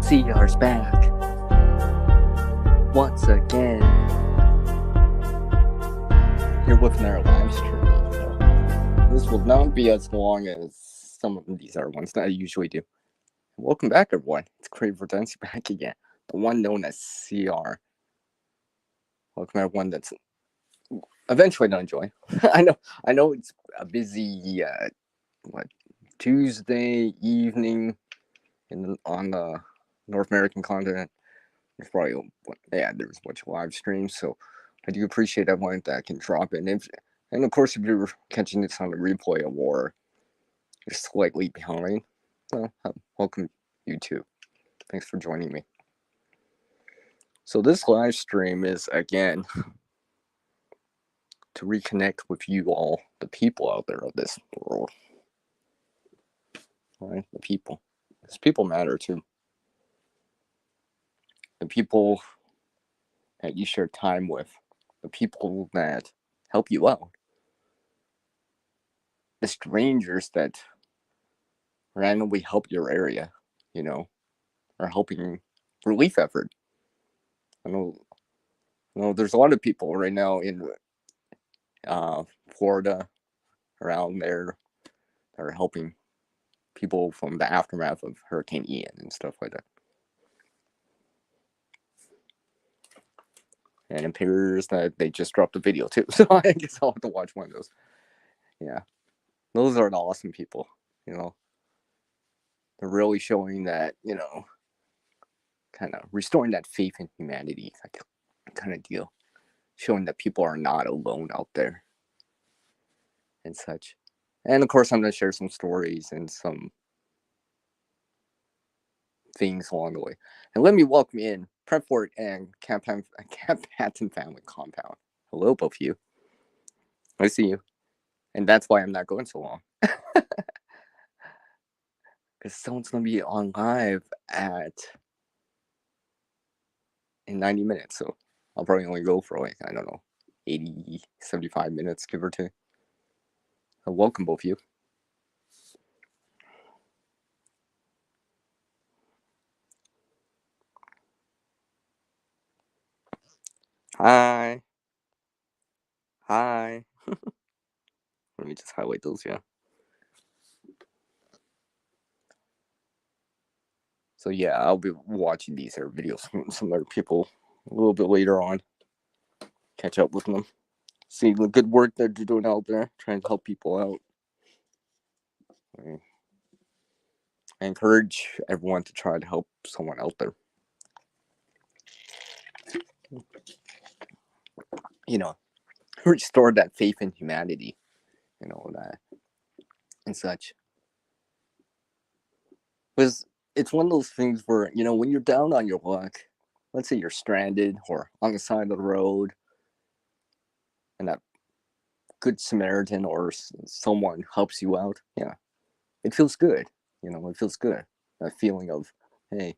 CR's back once again. Here with our live stream. This will not be as long as some of these other ones that I usually do. Welcome back, everyone. It's Crave for Dance back again. The one known as CR. Welcome everyone that's eventually gonna join. I know it's a busy Tuesday evening on the North American continent. There's probably there's a bunch of live streams, so I do appreciate everyone that can drop in. And of course, if you're catching this on the replay or you're slightly behind, well, welcome you too. Thanks for joining me. So this live stream is again to reconnect with you all, the people out there of this world. All right, the people. Because people matter too. The people that you share time with, the people that help you out, the strangers that randomly help your area, are helping relief effort. I know there's a lot of people right now in Florida, around there, that are helping people from the aftermath of Hurricane Ian and stuff like that. And it appears that they just dropped a video too, so I guess I'll have to watch one of those. Yeah, those are the awesome people. They're really showing that, kind of restoring that faith in humanity, kind of deal, showing that people are not alone out there and such. And of course, I'm going to share some stories and some things along the way. And let me welcome in Prepfort and Camp Patton Family Compound. Hello, both of you. I see you. And that's why I'm not going so long. Because someone's going to be on live in 90 minutes. So I'll probably only go for 80, 75 minutes, give or take. So welcome, both of you. Hi. Let me just highlight those, yeah. So yeah, I'll be watching these videos from some other people a little bit later on. Catch up with them. See the good work that they're doing out there, trying to help people out. I encourage everyone to try to help someone out there. Restore that faith in humanity, that and such. Because it's one of those things where, when you're down on your luck, let's say you're stranded or on the side of the road, and that good Samaritan or someone helps you out, yeah, it feels good. It feels good. That feeling of, hey,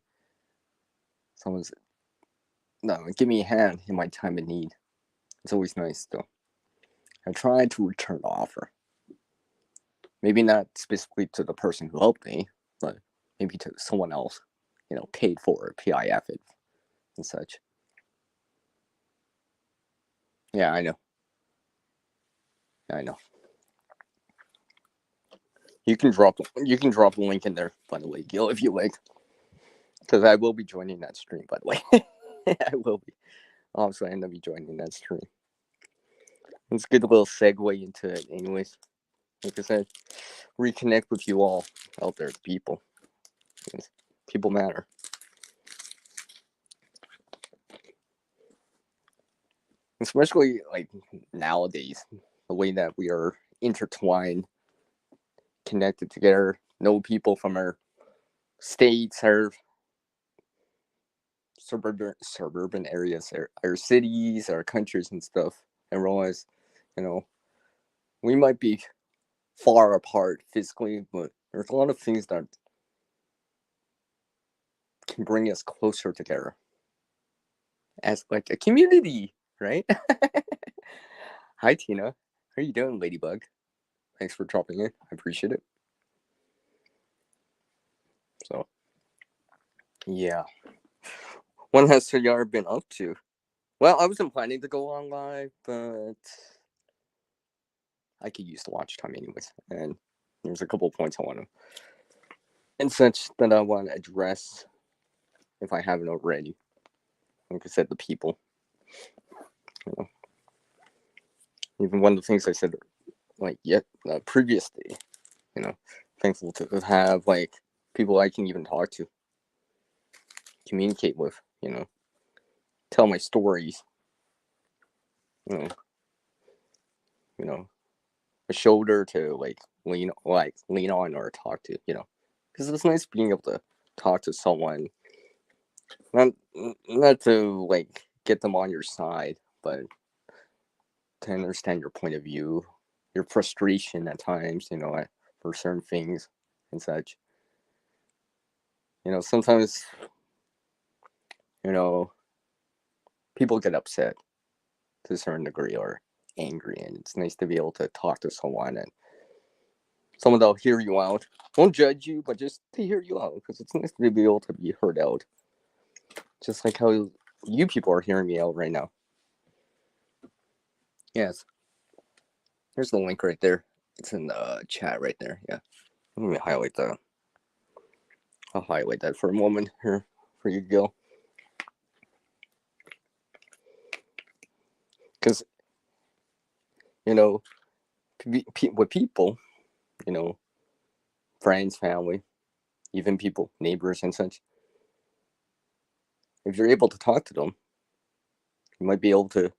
someone's give me a hand in my time of need. It's always nice, though. I try to return the offer. Maybe not specifically to the person who helped me, but maybe to someone else, paid for PIF it and such. Yeah, I know. You can drop a link in there, by the way, Gil, if you like, because I will be joining that stream. By the way, I will be. Obviously, I'm gonna be joining that stream. It's a good little segue into it, anyways. Like I said, reconnect with you all out there, people. People matter. Especially like nowadays, the way that we are intertwined, connected together, know people from our states, our suburban areas, our cities, our countries and stuff, and realize, we might be far apart physically, but there's a lot of things that can bring us closer together as like a community, right? Hi, Tina. How are you doing, Ladybug? Thanks for dropping in. I appreciate it. So, Yeah. What has Yar been up to? Well, I wasn't planning to go on live, but I could use the watch time anyways. And there's a couple of points I want to, and such that I want to address if I haven't already. Like I said, the people. You know, even one of the things I said, like yet previous day. You know, thankful to have like people I can even talk to, communicate with. You know, tell my stories. You know, you know, a shoulder to lean on or talk to. You know, because it's nice being able to talk to someone, not not to like get them on your side, but to understand your point of view, your frustration at times, for certain things and such. Sometimes, you know, people get upset to a certain degree or angry, and it's nice to be able to talk to someone and someone that'll hear you out. Won't judge you, but just to hear you out, because it's nice to be able to be heard out. Just like how you people are hearing me out right now. Yes. There's the link right there. It's in the chat right there. Yeah. Let me highlight that. I'll highlight that for a moment here for you, Gil. Because, with people, you know, friends, family, even people, neighbors, and such, if you're able to talk to them, you might be able to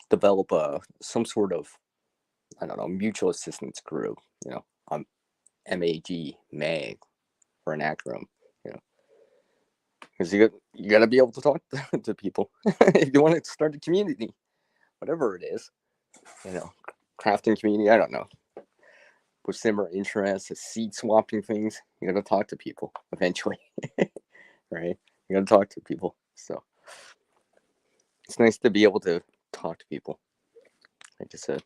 develop some sort of, I don't know, mutual assistance group, MAG, MAG, for an acronym, you know, because you got to be able to talk to people if you want to start a community, whatever it is, you know, crafting community, I don't know, with similar interests, seed swapping things, you got to talk to people eventually, right? You got to talk to people, so it's nice to be able to talk to people, like I said.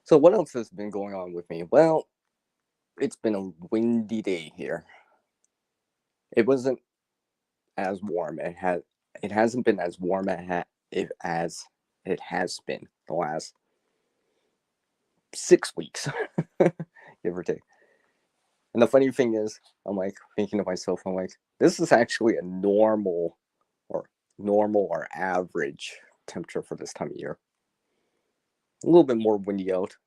So what else has been going on with me? Well, it's been a windy day here. It wasn't as warm. It hasn't been as warm as it has been the last 6 weeks, give or take. And the funny thing is, I'm like thinking to myself, I'm like, this is actually a normal or average temperature for this time of year. A little bit more windy out.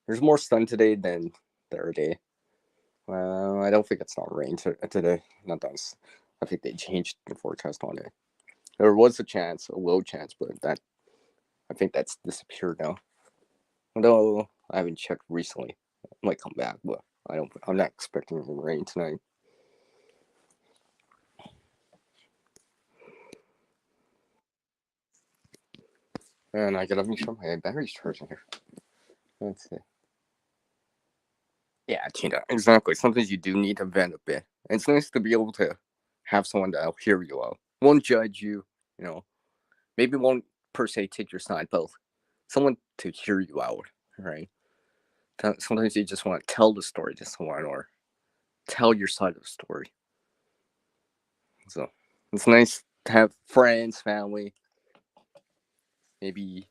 There's more sun today than the other day. Well, I don't think it's not rain today. Not done. I think they changed the forecast on it. There was a low chance, but I think that's disappeared now. Although I haven't checked recently, it might come back, but I'm not expecting any rain tonight. And I gotta make sure my battery's charging here. Let's see. Yeah, Tina, exactly. Sometimes you do need to vent a bit. And it's nice to be able to have someone that'll hear you out, won't judge you, you know, maybe won't per se take your side, but someone to hear you out, right? Sometimes you just want to tell the story to someone or tell your side of the story. So it's nice to have friends, family, maybe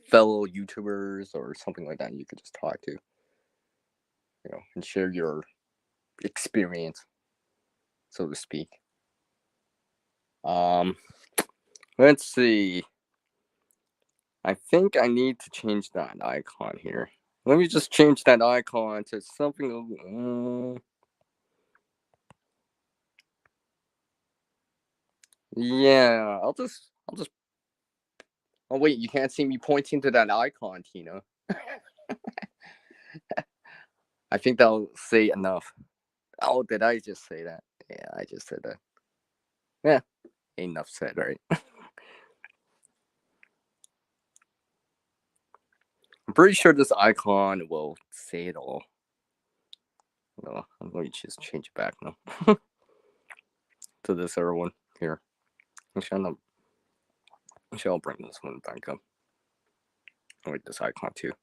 fellow YouTubers or something like that you could just talk to, and share your experience, so to speak. Um, let's see. I think I need to change that icon here. Let me just change that icon to something. Yeah, I'll just. Oh wait, you can't see me pointing to that icon, Tina. I think that'll say enough. Oh, did I just say that? Yeah, I just said that. Yeah, enough said, right? I'm pretty sure this icon will say it all. Well, I'm going to just change it back now to this other one here. Actually, I'll bring this one back up. I like this icon too.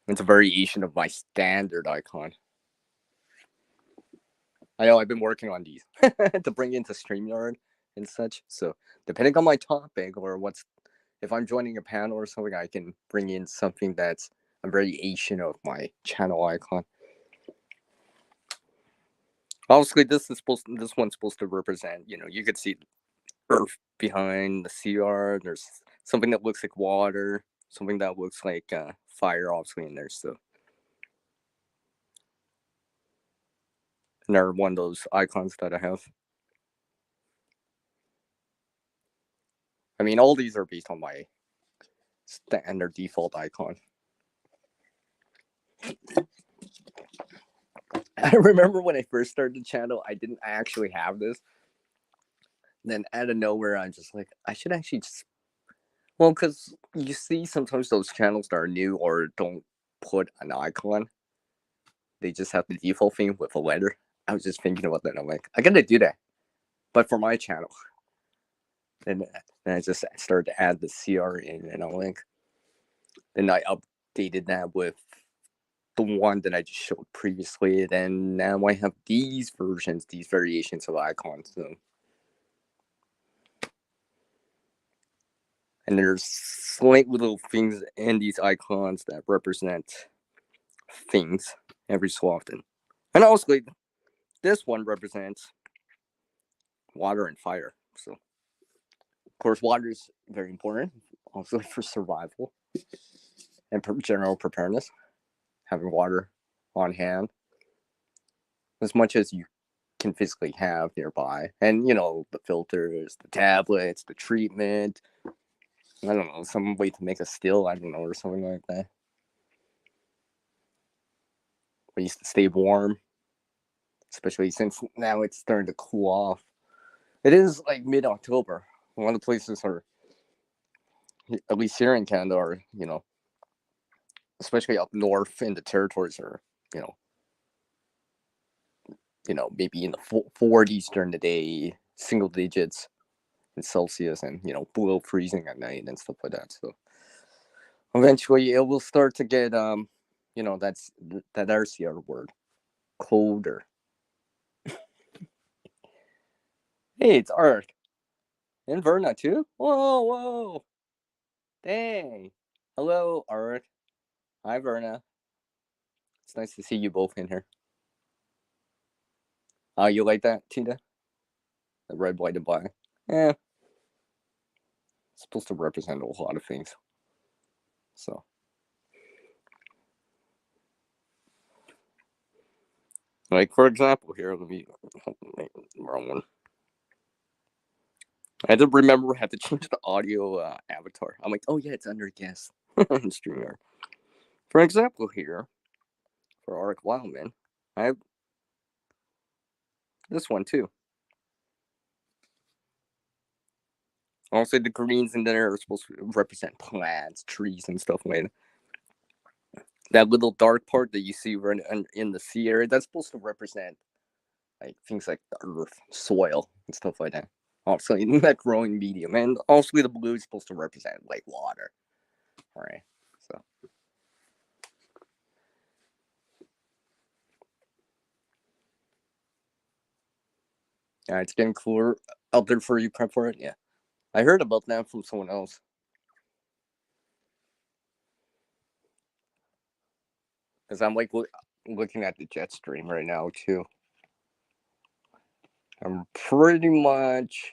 It's a variation of my standard icon. I know I've been working on these to bring into StreamYard and such. So depending on my topic or what's if I'm joining a panel or something, I can bring in something that's a variation of my channel icon. Obviously, this one's supposed to represent. You could see Earth behind the CR. There's something that looks like water, something that looks like fire, obviously in there. So another one of those icons that I have. I mean, all these are based on my standard default icon. I remember when I first started the channel, I didn't actually have this. Then out of nowhere, I'm just like, I should actually just. Well, because you see sometimes those channels that are new or don't put an icon, they just have the default thing with a letter. I was just thinking about that. I'm like, I gotta do that, but for my channel. And then I just started to add the CR in, and I'm like, then I updated that with the one that I just showed previously. Then now I have these versions, these variations of icons. So. And there's slight little things in these icons that represent things every so often. And also, this one represents water and fire. So, of course, water is very important, also for survival and general preparedness. Having water on hand as much as you can physically have nearby. And, the filters, the tablets, the treatment. I don't know, some way to make a still, I don't know, or something like that. Ways to stay warm, especially since now it's starting to cool off. It is like mid-October. A lot of places are, at least here in Canada, are, especially up north in the territories are, you know, maybe in the 40s during the day, single digits in Celsius, and below freezing at night and stuff like that. So eventually, it will start to get that's that RCR word, colder. Hey, it's Art and Verna too. Whoa, whoa, dang! Hello, Art. Hi, Verna. It's nice to see you both in here. You like that, Tina? The red, white, and black. Yeah, it's supposed to represent a lot of things. So, like for example, here, let me wrong one. I had to remember I had to change the audio avatar. I'm like, oh yeah, it's under guest in StreamYard. For example, here for Arc Wildman, I have this one too. Also, the greens in there are supposed to represent plants, trees, and stuff like that. That little dark part that you see right in the sea area, that's supposed to represent like things like the earth, soil, and stuff like that. Also, in that growing medium, and also the blue is supposed to represent like water. All right, so. Yeah, it's getting cooler out there for you. Prep for it. Yeah, I heard about that from someone else. Because I'm like looking at the jet stream right now too. I'm pretty much,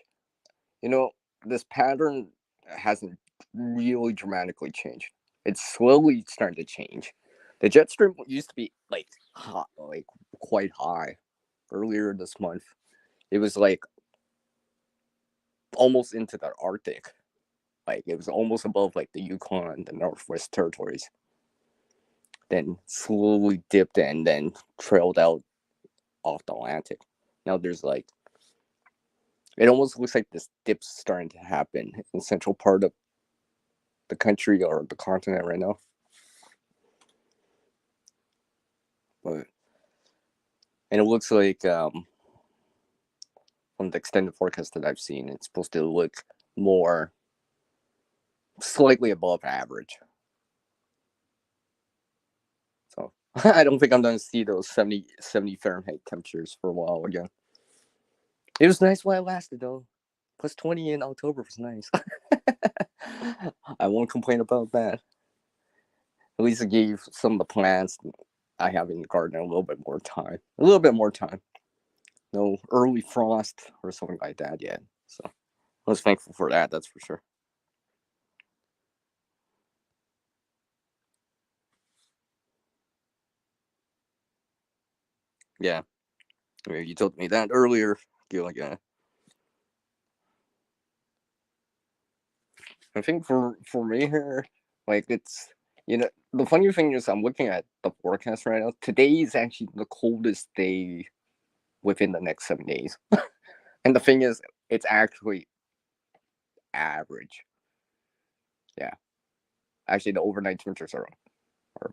this pattern hasn't really dramatically changed. It's slowly starting to change. The jet stream used to be like hot, like quite high earlier this month. It was like almost into the Arctic. Like it was almost above like the Yukon, the Northwest Territories. Then slowly dipped and then trailed out off the Atlantic. Now there's like it almost looks like this dip's starting to happen in the central part of the country or the continent right now. But and it looks like from the extended forecast that I've seen, it's supposed to look more slightly above average. So I don't think I'm going to see those 70 Fahrenheit temperatures for a while again. It was nice while it lasted, though. Plus 20 in October was nice. I won't complain about that. At least it gave some of the plants I have in the garden a little bit more time. A little bit more time. No early frost or something like that yet. So I was thankful for that, that's for sure. Yeah. You told me that earlier. You're like, I think for me here, like it's the funny thing is I'm looking at the forecast right now. Today is actually the coldest day within the next 7 days. And the thing is, it's actually average. Yeah, actually, the overnight temperatures are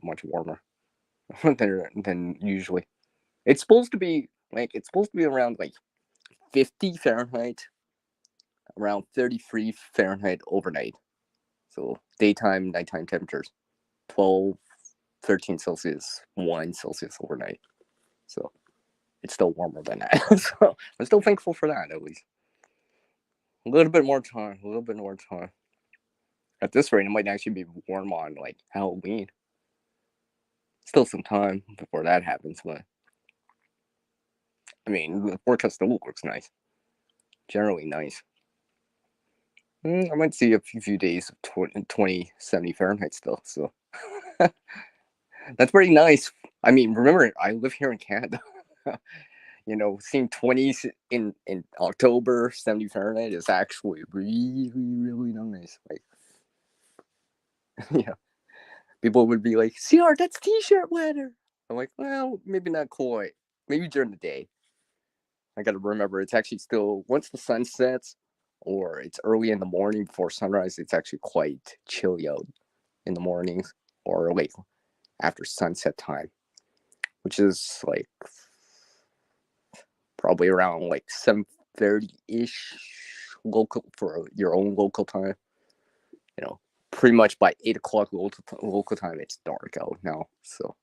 much warmer than usually. It's supposed to be around like 50 Fahrenheit, around 33 Fahrenheit overnight. So daytime, nighttime temperatures, 12, 13 Celsius, 1 Celsius overnight. So it's still warmer than that. So I'm still thankful for that at least. A little bit more time. A little bit more time. At this rate, it might actually be warm on like Halloween. Still some time before that happens, but I mean, the forecast still looks nice. Generally nice. I might see a few days of 20, 70 Fahrenheit still. So that's pretty nice. I mean, remember, I live here in Canada. Seeing 20s in October, 70 Fahrenheit is actually really, really nice. Like, yeah, people would be like, CR, that's t shirt weather. I'm like, well, maybe not quite. Maybe during the day. I got to remember it's actually still, once the sun sets or it's early in the morning before sunrise, it's actually quite chilly out in the mornings or late after sunset time, which is like probably around like 7:30 ish local for your own local time. You know, pretty much by 8 o'clock local time, it's dark out now. So,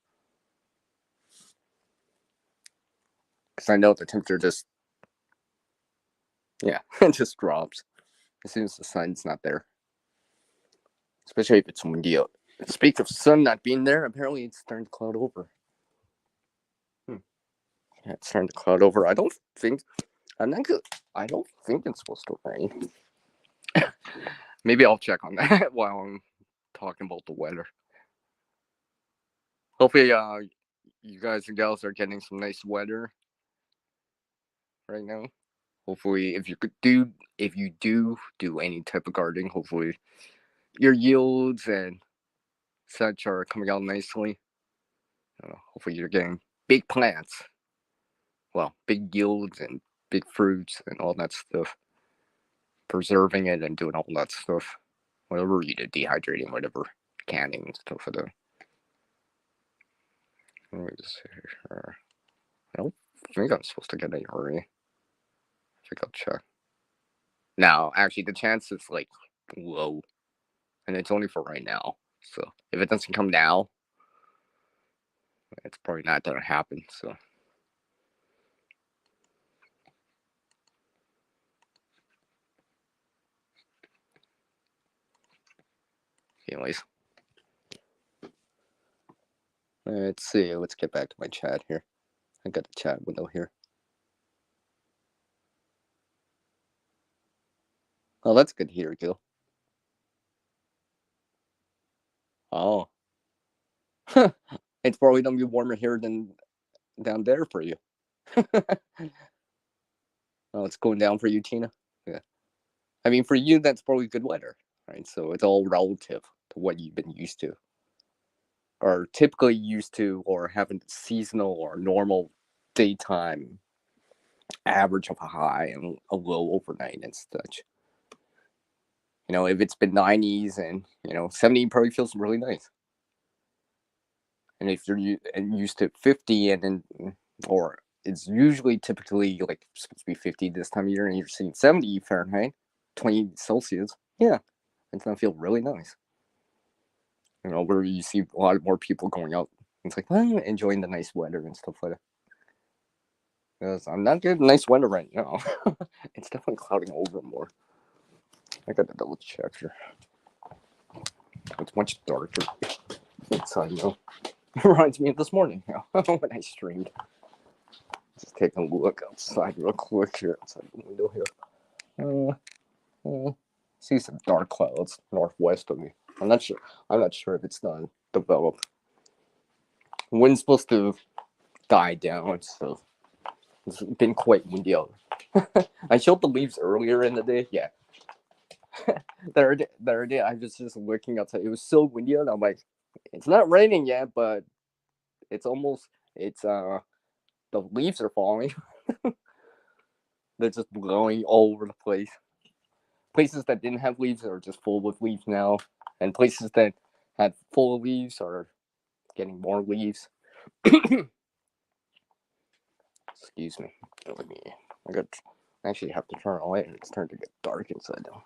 because I know the temperature yeah, it just drops as soon as the sun's not there, especially if it's windy out. Speak of sun not being there, apparently it's starting to cloud over. Yeah, it's starting to cloud over. I'm not good. I don't think it's supposed to rain. Maybe I'll check on that while I'm talking about the weather. Hopefully, you guys and gals are getting some nice weather right now. Hopefully, if you do any type of gardening, hopefully your yields and such are coming out nicely. Hopefully, you're getting big plants, well, big yields and big fruits and all that stuff. Preserving it and doing all that stuff, whatever you did, dehydrating, whatever, canning and stuff like that. Let me just see here. I don't think I'm supposed to get any hurry. I think I'll check. Now, actually, the chance is like low, and it's only for right now. So if it doesn't come now, it's probably not gonna happen. So, anyways, let's see. Let's get back to my chat here. I got the chat window here. Oh, that's good here, Gil. Oh, it's probably gonna be warmer here than down there for you. Oh, it's going down for you, Tina. Yeah. I mean, for you, that's probably good weather, right? So it's all relative to what you've been used to, or typically used to, or having seasonal or normal daytime average of a high and a low overnight and such. If it's been 90s and 70 probably feels really nice. And if you're used to 50 and then or it's usually typically like supposed to be 50 this time of year and you're seeing 70 Fahrenheit, 20 Celsius, yeah, it's gonna feel really nice. Where you see a lot more people going out It's like, I'm enjoying the nice weather and stuff like that. Because I'm not getting nice weather right now. It's definitely clouding over more. I gotta double check here. It's much darker inside now. It reminds me of this morning when I streamed. Just taking a look outside real quick here outside the window here. See some dark clouds northwest of me. I'm not sure. I'm not sure if it's done developed. The wind's supposed to die down, so it's been quite windy out. I showed the leaves earlier in the day. Yeah, the other day I was just looking outside. It was so windy out. I'm like, it's not raining yet, but it's almost. It's the leaves are falling. They're just blowing all over the place. Places that didn't have leaves are just full with leaves now, and places that had full of leaves are getting more leaves. Excuse me. Let me. I actually have to turn away. It's starting to get dark inside now.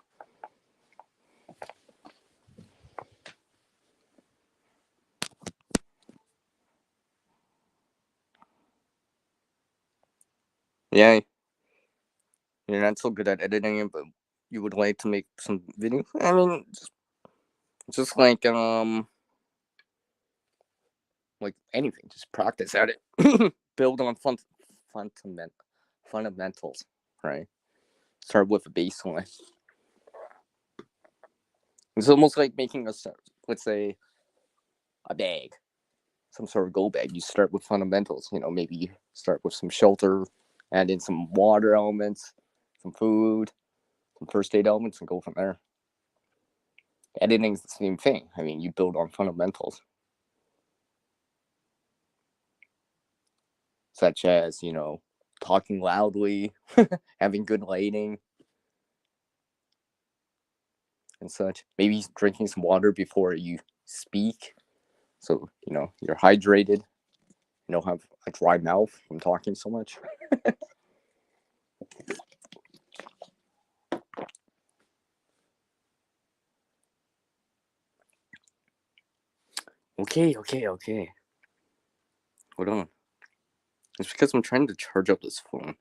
Yeah, you're not so good at editing it, but you would like to make some video. I mean, just like anything, just practice at it. Build on fundamentals, right? Start with a baseline. It's almost like making let's say, a bag, some sort of go bag. You start with fundamentals. Maybe start with some shelter, add in some water elements, some food, some first aid elements, and go from there. Editing's the same thing. I mean, you build on fundamentals, such as talking loudly, having good lighting, and such. Maybe drinking some water before you speak, so you're hydrated. You don't have a dry mouth from talking so much. Okay. Hold on. It's because I'm trying to charge up this phone.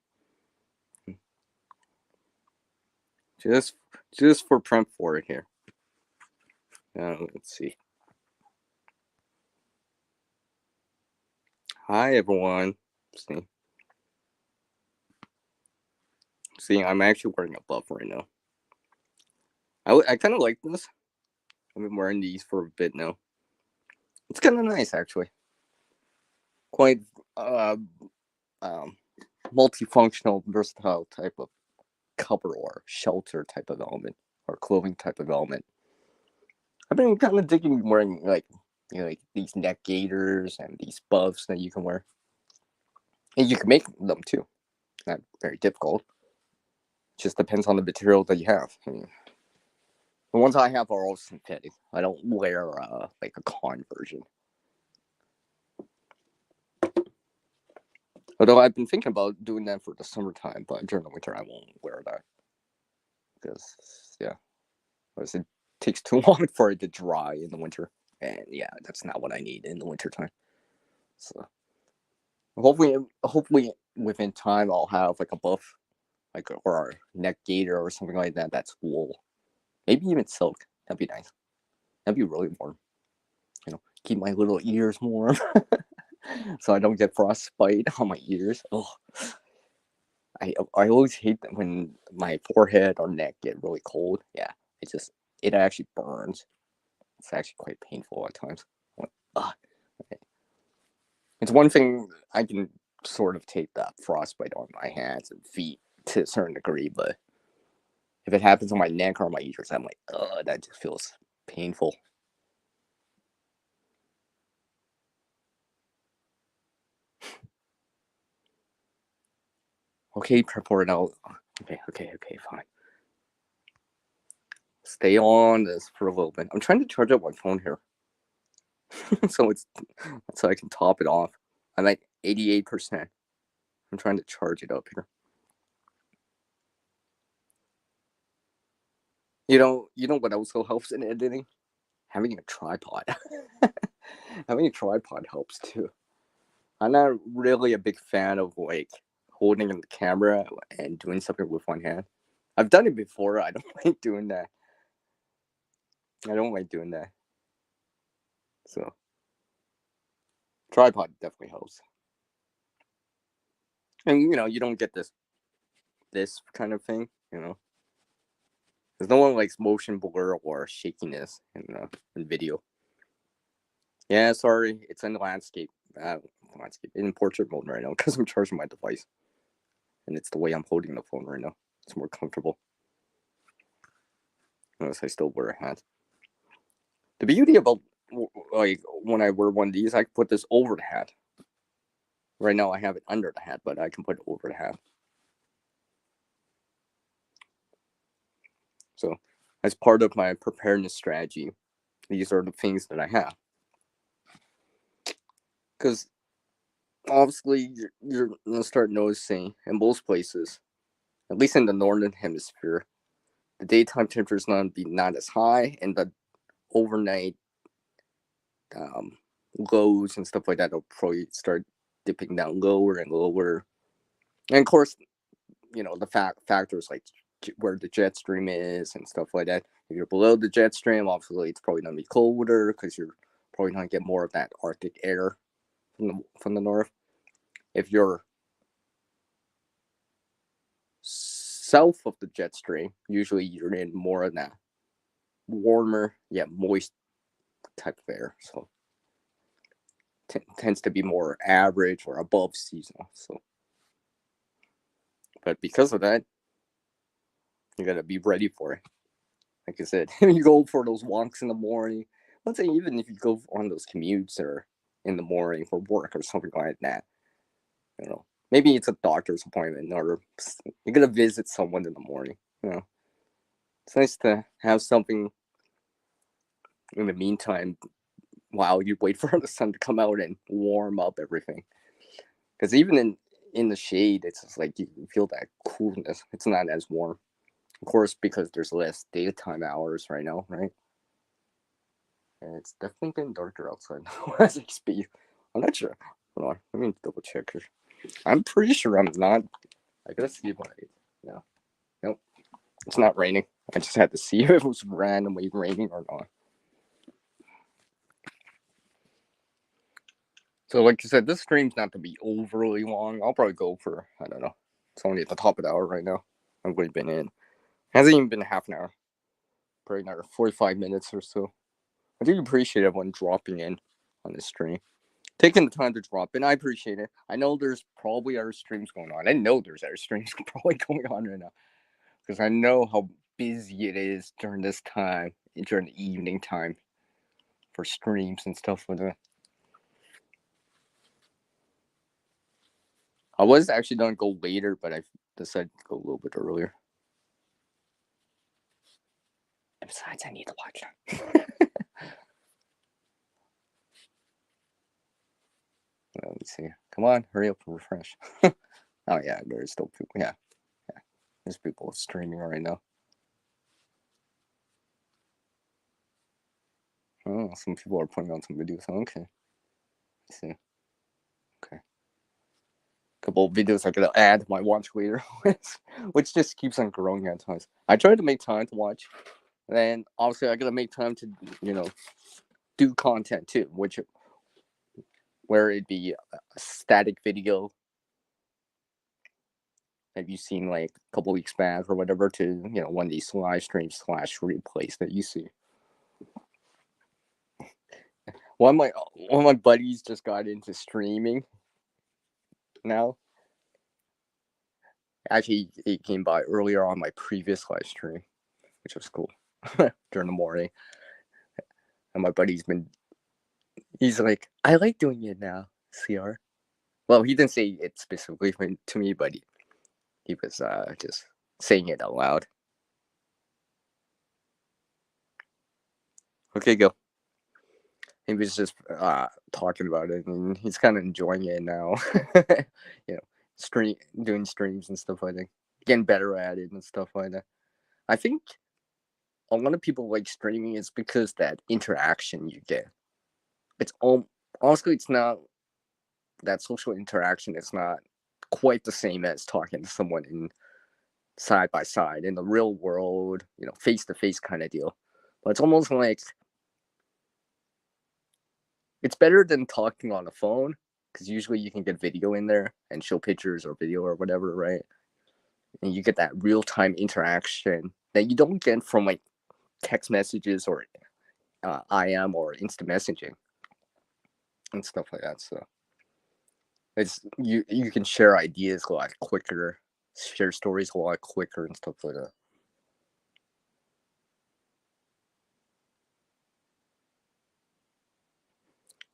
Just for prep for it here. Let's see. Hi everyone. See, I'm actually wearing a buff right now. I kind of like this. I've been wearing these for a bit now. It's kind of nice actually. Quite multifunctional, versatile type of cover or shelter type of element or clothing type of element. I've been kind of digging wearing like these neck gaiters and these buffs that you can wear, and you can make them too. Not very difficult. Just depends on the material that you have. I mean, the ones I have are all synthetic. I don't wear like a con version. Although I've been thinking about doing that for the summertime, but during the winter I won't wear that because it takes too long for it to dry in the winter, and that's not what I need in the wintertime. So hopefully within time I'll have like a buff, like or a neck gaiter or something like that. That's wool, maybe even silk. That'd be nice. That'd be really warm. Keep my little ears warm, so I don't get frostbite on my ears. Oh, I always hate that when my forehead or neck get really cold. Yeah, it actually burns. It's actually quite painful at times. It's one thing I can sort of take that frostbite on my hands and feet to a certain degree, but if it happens on my neck or my ears, I'm like, that just feels painful. Okay, prep for it out. Okay, fine. Stay on this for a little bit. I'm trying to charge up my phone here. so I can top it off. I'm at 88%. I'm trying to charge it up here. You know what also helps in editing? having a tripod. Having a tripod helps too. I'm not really a big fan of like holding the camera and doing something with one hand. I've done it before. I don't like doing that. I don't like doing that. So tripod definitely helps. And you don't get this kind of thing, because no one likes motion blur or shakiness in video. Yeah, sorry, it's in landscape in portrait mode right now because I'm charging my device, and it's the way I'm holding the phone right now. It's more comfortable. Unless I still wear a hat. The beauty about like when I wear one of these, I can put this over the hat. Right now I have it under the hat, but I can put it over the hat. So as part of my preparedness strategy, these are the things that I have. Because obviously you're going to start noticing in most places, at least in the northern hemisphere, the daytime temperature is going to be not as high, and the overnight lows and stuff like that will probably start dipping down lower and lower. And of course, the factors like where the jet stream is and stuff like that. If you're below the jet stream, obviously it's probably going to be colder because you're probably going to get more of that Arctic air from the north. If you're south of the jet stream, usually you're in more of that warmer yet moist type of air. So tends to be more average or above seasonal. So, but because of that, you gotta be ready for it. Like I said, you go for those walks in the morning. Let's say even if you go on those commutes or in the morning for work or something like that, maybe it's a doctor's appointment or you're gonna visit someone in the morning. It's nice to have something in the meantime while you wait for the sun to come out and warm up everything. Because even in the shade, it's just like you feel that coolness. It's not as warm. Of course, because there's less daytime hours right now, right? And it's definitely getting darker outside now as I speak. I'm not sure. Hold on, let me double check here. I'm pretty sure I'm not. I gotta see what no. Nope. It's not raining. I just had to see if it was randomly raining or not. So like I said, this stream's not to be overly long. I'll probably go for, I don't know. It's only at the top of the hour right now. I've already been in. Hasn't even been half an hour. Probably another 45 minutes or so. I do appreciate everyone dropping in on this stream. Taking the time to drop in, I appreciate it. I know there's probably other streams going on. I know there's other streams probably going on right now. Because I know how busy it is during this time, during the evening time for streams and stuff like that. I was actually going to go later, but I decided to go a little bit earlier. And besides, I need to watch. Let me see. Come on, hurry up and refresh. Oh yeah, there's still people. Yeah. There's people streaming right now. Oh, some people are putting on some videos. Okay. Let's see. Okay. A couple of videos I could add to my watch later, which just keeps on growing at times. I try to make time to watch, and obviously I gotta make time to, do content too, where it'd be a static video that you've seen like a couple weeks back or whatever to, one of these live streams / replays that you see. One of my buddies just got into streaming now. Actually, he came by earlier on my previous live stream, which was cool, during the morning. And my buddy's he's like, I like doing it now, CR. Well, he didn't say it specifically to me, but he was just saying it out loud. Okay, go. He was just talking about it, and he's kind of enjoying it now. Doing streams and stuff like that, getting better at it and stuff like that. I think a lot of people like streaming is because that interaction you get. It's all honestly, it's not that social interaction. It's not quite the same as talking to someone in side by side in the real world, face to face kind of deal. But it's almost like it's better than talking on the phone because usually you can get video in there and show pictures or video or whatever, right? And you get that real time interaction that you don't get from like text messages or IM or instant messaging and stuff like that. So it's you can share ideas a lot quicker, share stories a lot quicker and stuff like that.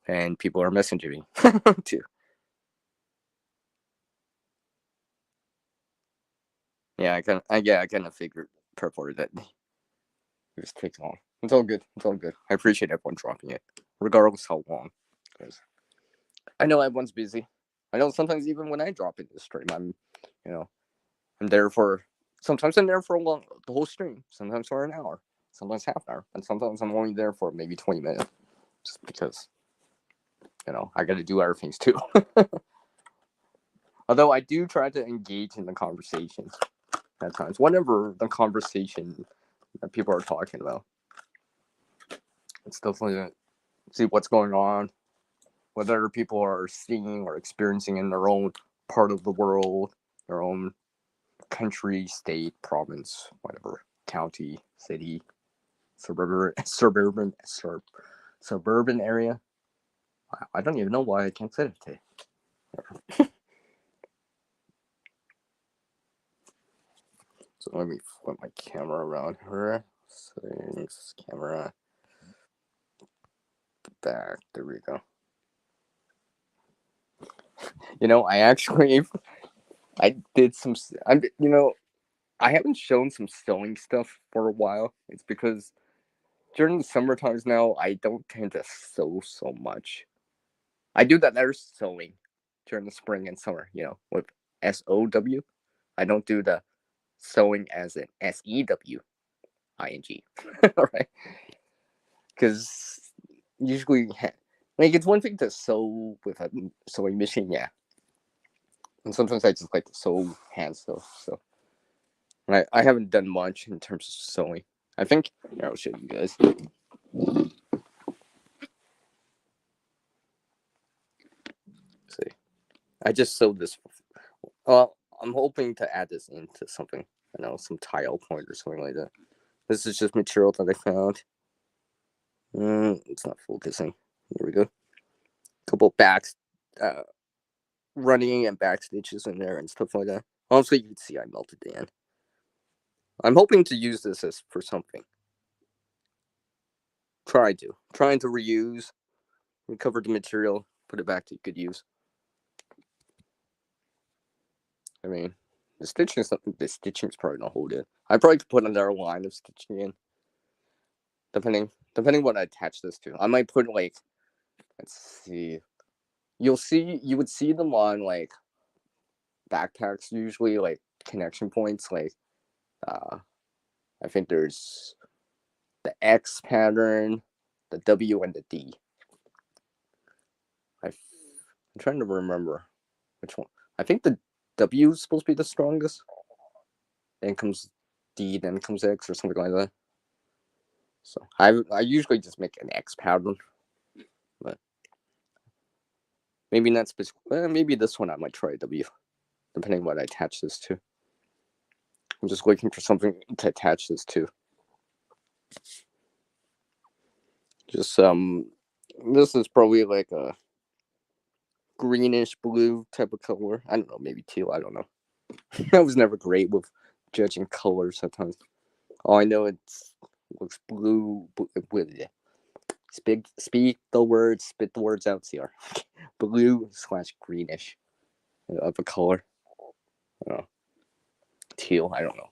And people are messaging me too. Yeah, I kind of figured purple that it just takes long. It's all good. It's all good. I appreciate everyone dropping it, regardless how long. Because I know everyone's busy. I know sometimes even when I drop in the stream, you know, I'm there for. Sometimes I'm there for the whole stream. Sometimes for an hour. Sometimes half an hour, and sometimes I'm only there for maybe 20 minutes, just because I got to do other things too. Although I do try to engage in the conversations at times, whatever the conversation that people are talking about. It's definitely see what's going on, what other people are seeing or experiencing in their own part of the world, their own country, state, province, whatever, county, city, suburban area. I don't even know why I can't say it today. So let me flip my camera around here. Settings, camera, back. There we go. I did some. I haven't shown some sewing stuff for a while. It's because during the summer times now, I don't tend to sew so much. I do that other sewing during the spring and summer, with SOW. I don't do the sewing as an SEWING. All right. Because usually, like, it's one thing to sew with a sewing machine, yeah. And sometimes I just like to sew hand stuff, so. I haven't done much in terms of sewing. I think I'll show you guys. See, I just sewed this. Well, I'm hoping to add this into something. Some tile point or something like that. This is just material that I found. It's not focusing. Here we go. Couple running and back stitches in there and stuff like that. Honestly, you can see I melted the end. I'm hoping to use this for something. Trying to reuse, recover the material, put it back to good use. I mean, the stitching's probably not hold it. I probably could put another line of stitching in, depending what I attach this to. I might put let's see. You would see them on like backpacks usually, like connection points. Like, I think there's the X pattern, the W, and the D. I'm trying to remember which one. I think the W is supposed to be the strongest. Then comes D, then comes X, or something like that. So I usually just make an X pattern, but maybe not specific. Maybe this one I might try W, depending on what I attach this to. I'm just looking for something to attach this to. Just this is probably like a greenish blue type of color. I don't know, maybe teal. I don't know. I was never great with judging colors sometimes. All I know looks blue. Speak the words, spit the words out. CR. Blue/greenish of a color. I don't know. Teal. I don't know.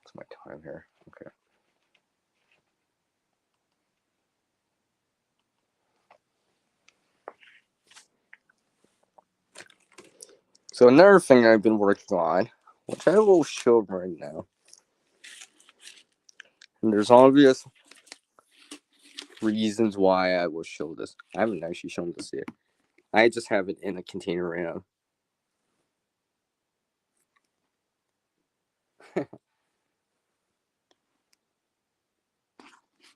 What's my time here? Okay. So another thing I've been working on which I will show right now. And there's obvious reasons why I will show this. I haven't actually shown this yet. I just have it in a container right now.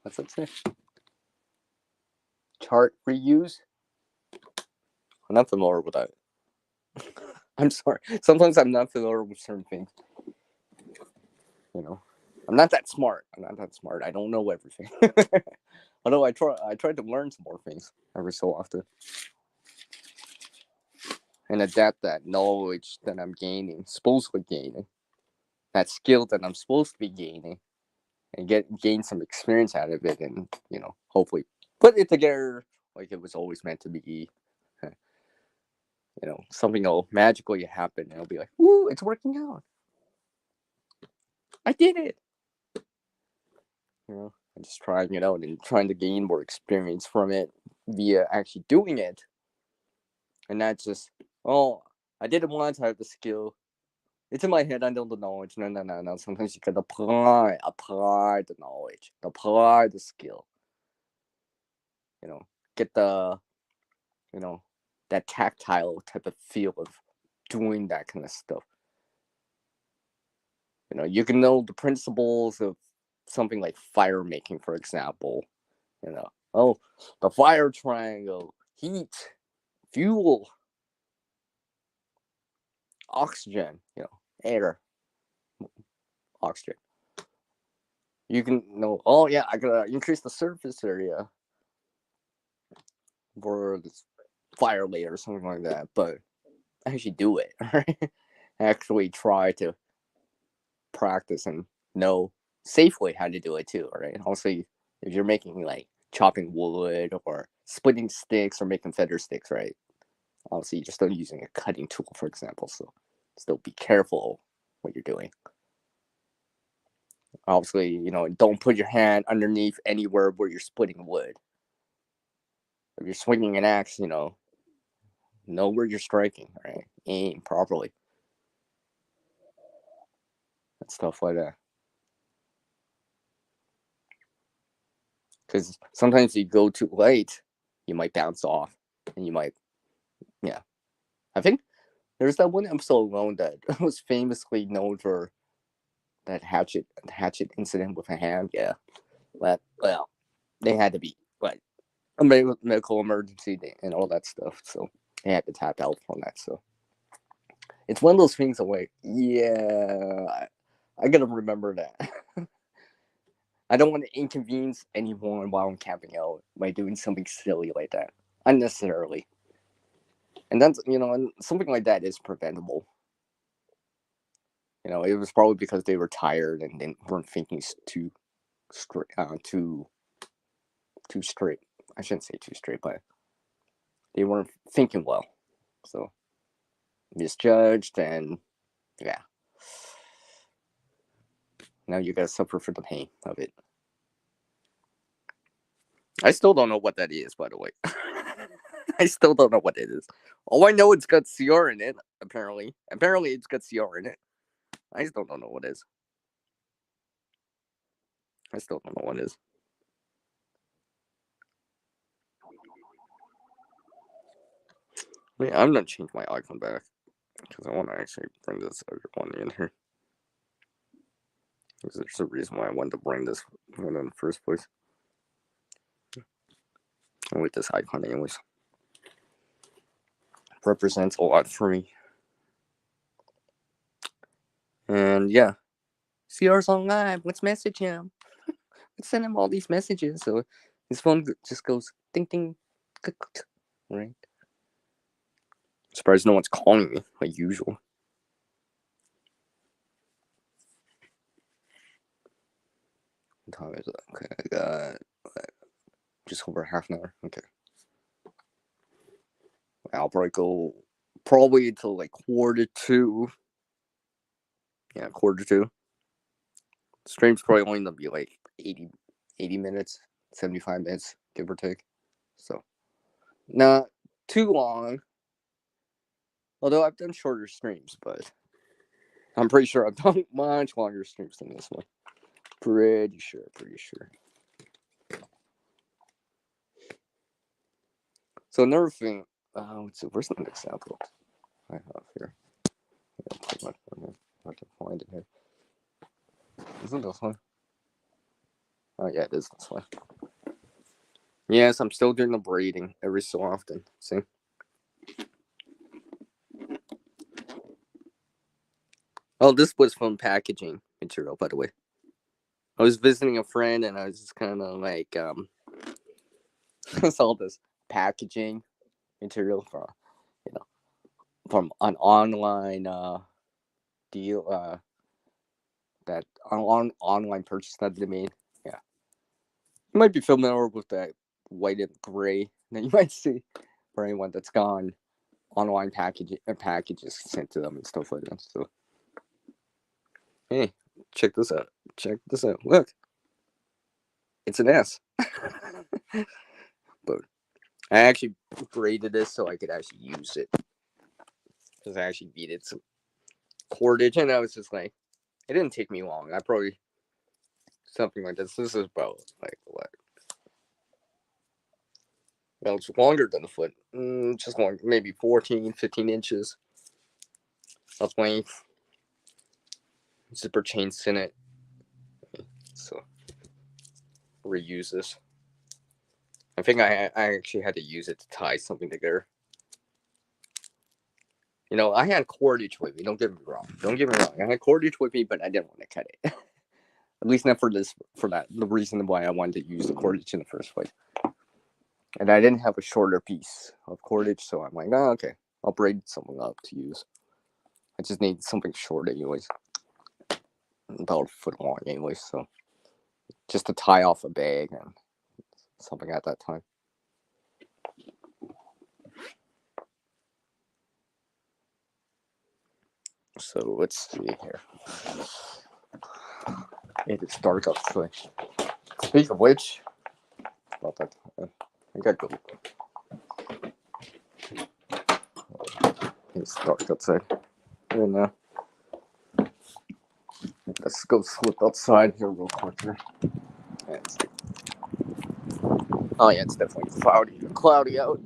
What's that say? Chart reuse? I'm not familiar with that. I'm sorry. Sometimes I'm not familiar with certain things. You know, I'm not that smart. I don't know everything. Although I try to learn some more things every so often and adapt that knowledge that I'm supposedly gaining, that skill that I'm supposed to be gaining, and gain some experience out of it, and hopefully put it together like it was always meant to be. Something will magically happen, and it'll be like, "Woo! It's working out. I did it." And just trying it out and trying to gain more experience from it via actually doing it, and not just, oh, I did it once, I have the skill. It's in my head, I know the knowledge. No. Sometimes you can apply the knowledge, apply the skill. Get the, that tactile type of feel of doing that kind of stuff. You can know the principles of something like fire making, for example. Oh, the fire triangle, heat, fuel, oxygen, air, oxygen. You can know, oh yeah, I gotta increase the surface area for this fire layer or something like that, but actually do it, right? Actually try to practice and know safely how to do it too, right? Also, if you're making like chopping wood or splitting sticks or making feather sticks, right? Obviously, you're still using a cutting tool, for example, so still be careful what you're doing. Obviously, don't put your hand underneath anywhere where you're splitting wood. If you're swinging an axe, know where you're striking, right? Aim properly. And stuff like that. Because sometimes you go too late, you might bounce off, and you might, yeah. I think there's that one episode alone that was famously known for that hatchet incident with a hand. Yeah, but well, they had to be like a medical emergency and all that stuff, so they had to tap out from that. So it's one of those things that like, yeah, I gotta remember that. I don't want to inconvenience anyone while I'm camping out by doing something silly like that unnecessarily. And that's and something like that is preventable. It was probably because they were tired and they weren't thinking too straight. Too straight. I shouldn't say too straight, but they weren't thinking well. So misjudged, and yeah, now you gotta suffer for the pain of it. I still don't know what that is, by the way. I still don't know what it is. All I know, it's got CR in it. Apparently, it's got CR in it. I still don't know what it is. I still don't know what it is. I'm gonna change my icon back because I want to actually bring this other one in here. Because there's a reason why I wanted to bring this one in the first place. I like this icon, anyways. Represents a lot for me. And yeah, CR's on live. Let's message him. Let's send him all these messages. So his phone just goes ding ding, right? Surprised no one's calling me like usual. What time is it? Okay, I got just over half an hour. Okay. I'll probably go until like 1:45. Yeah, 1:45. Stream's probably only gonna be like 80 minutes, 75 minutes, give or take. So not too long. Although I've done shorter streams, but I'm pretty sure I've done much longer streams than this one. Pretty sure. So another thing, let's see, where's the example I have here? I can find it here. Isn't this one? Oh yeah, it is this one. Yes, I'm still doing the braiding every so often. See? Oh, this was from packaging material, by the way. I was visiting a friend and I was just kind of like, I saw this packaging material from an online deal, that online purchase that they made. Yeah, you might be familiar with that white and gray that you might see for anyone that's gone online packages sent to them and stuff like that. So, hey, check this out. Look, it's an S. But I actually braided this so I could actually use it because I actually needed some cordage, and I was just like, it didn't take me long. I probably something like this. This is about like what? Well, it's longer than a foot. Just long, maybe 14, 15 inches of length. Zipper chains in it. So, reuse this. I think I actually had to use it to tie something together. You know, I had cordage with me. Don't get me wrong. I had cordage with me, but I didn't want to cut it. At least not for that. The reason why I wanted to use the cordage in the first place. And I didn't have a shorter piece of cordage, so I'm like, oh, okay. I'll braid something up to use. I just need something short anyways. About a foot long anyways, so just to tie off a bag and something at that time. So let's see here. It is dark outside. Speaking of which, about that, I gotta go. It's dark outside. And let's go slip outside here real quick here. Oh yeah, it's definitely cloudy out.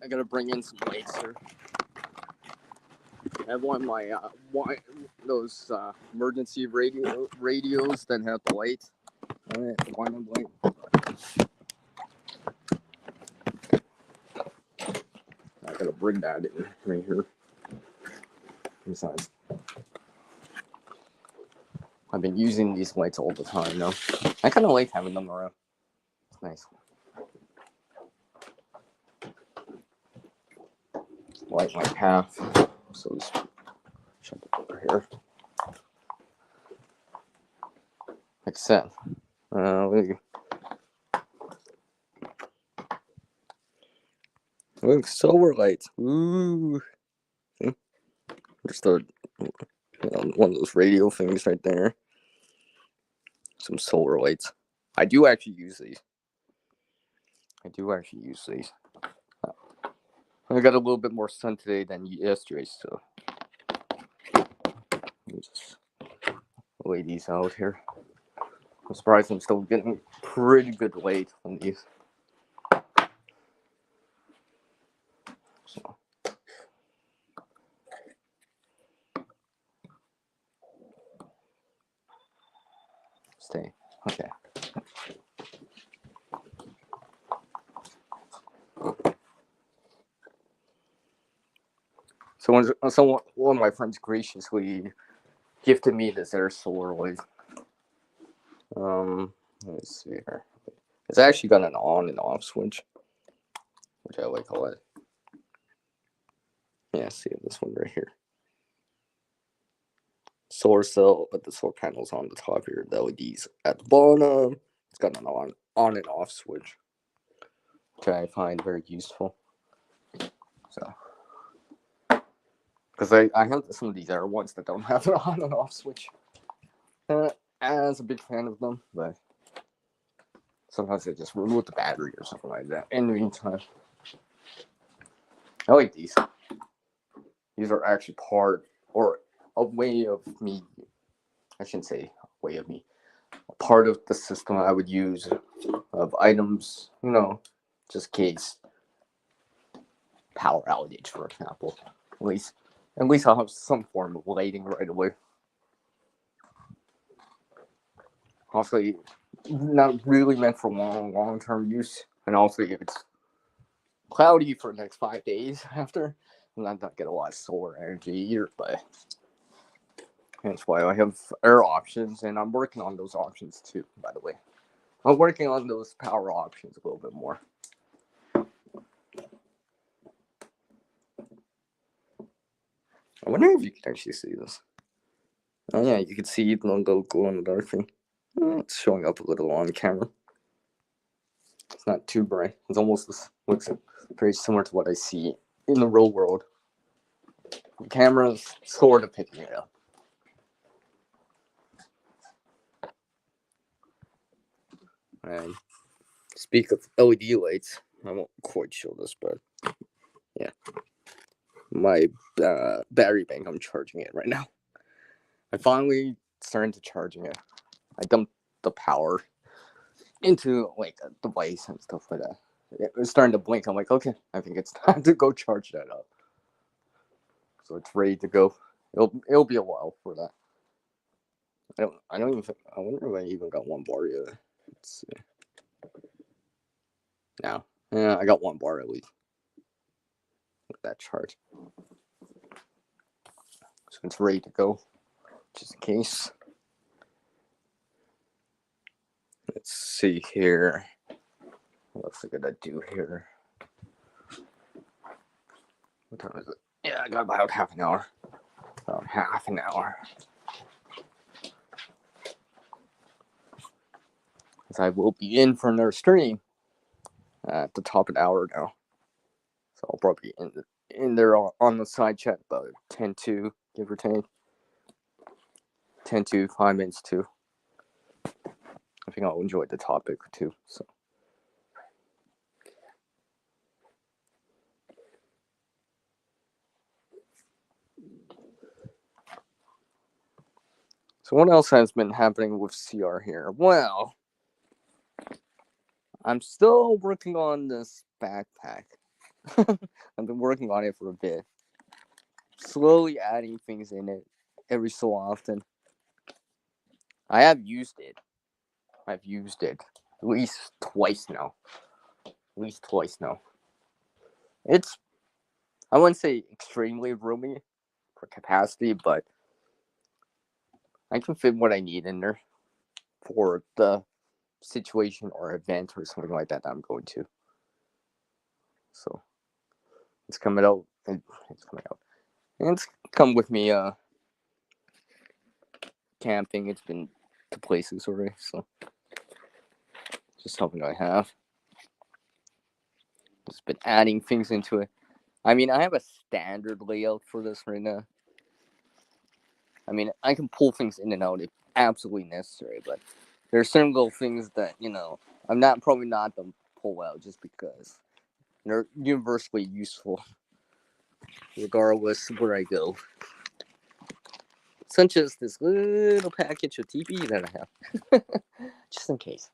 I gotta bring in some lights here. I have one of my those emergency radios that have the light on it. One light. I gotta bring that in right here. Besides, I've been using these lights all the time now. I kind of like having them around. It's nice. Light my path. So just shut it over here. Like I said, look, solar lights. Ooh. See? Just one of those radio things right there. Some solar lights. I do actually use these. I got a little bit more sun today than yesterday, so let me just lay these out here. I'm surprised I'm still getting pretty good light on these. So. Stay. Okay. So one of my friends graciously gifted me this air solar light. Let me see here. It's actually got an on and off switch, which I like a lot. Yeah, see this one right here. Solar cell, but the solar panel's on the top here. The LED's at the bottom. It's got an on and off switch, which I find very useful. So, because I have some of these other ones that don't have an on and off switch. As a big fan of them, but sometimes they just remove the battery or something like that. In the meantime, I like these. these are actually part or a way of me. I shouldn't say a way of me. A part of the system I would use of items, just in case power outage, for example. At least I'll have some form of lighting right away. Also, not really meant for long term use, and also if it's cloudy for the next 5 days after, I'm not gonna get a lot of solar energy either. But that's why I have air options, and I'm working on those options too. By the way, I'm working on those power options a little bit more. I wonder if you can actually see this. Oh yeah, you can see the little glow in the dark thing. It's showing up a little on camera. It's not too bright. It's almost looks very similar to what I see in the real world. The camera's sort of picking it up. And speak of LED lights, I won't quite show this, but yeah, my battery bank, I'm charging it right now. I finally started to charging it. I dumped the power into like a device and stuff like that. It was starting to blink. I'm like, okay, I think it's time to go charge that up. So it's ready to go. It'll be a while for that. I don't even think, I wonder if I even got one bar yet. Let's see. Now, yeah, I got one bar at least. With that charge. So it's ready to go. Just in case. Let's see here. What else I gotta do here? What time is it? Yeah, I got about half an hour. About half an hour. Because I will be in for another stream at the top of the hour now. So I'll probably be in there on the side chat about 10 to, give or take. 10 to 5 minutes to. I think I'll enjoy the topic too. So what else has been happening with CR here? Well, I'm still working on this backpack. I've been working on it for a bit. Slowly adding things in it every so often. I have used it. I've used it at least twice now. It's, I wouldn't say extremely roomy for capacity, but I can fit what I need in there for the situation or event or something like that I'm going to. So it's coming out. It's coming out. And it's come with me camping. It's been to places already, so just something I have. Just been adding things into it. I mean, I have a standard layout for this right now. I mean, I can pull things in and out if absolutely necessary, but there are certain little things that, I'm probably not going to pull out just because they're universally useful, regardless where I go. Such as this little package of TV that I have. Just in case.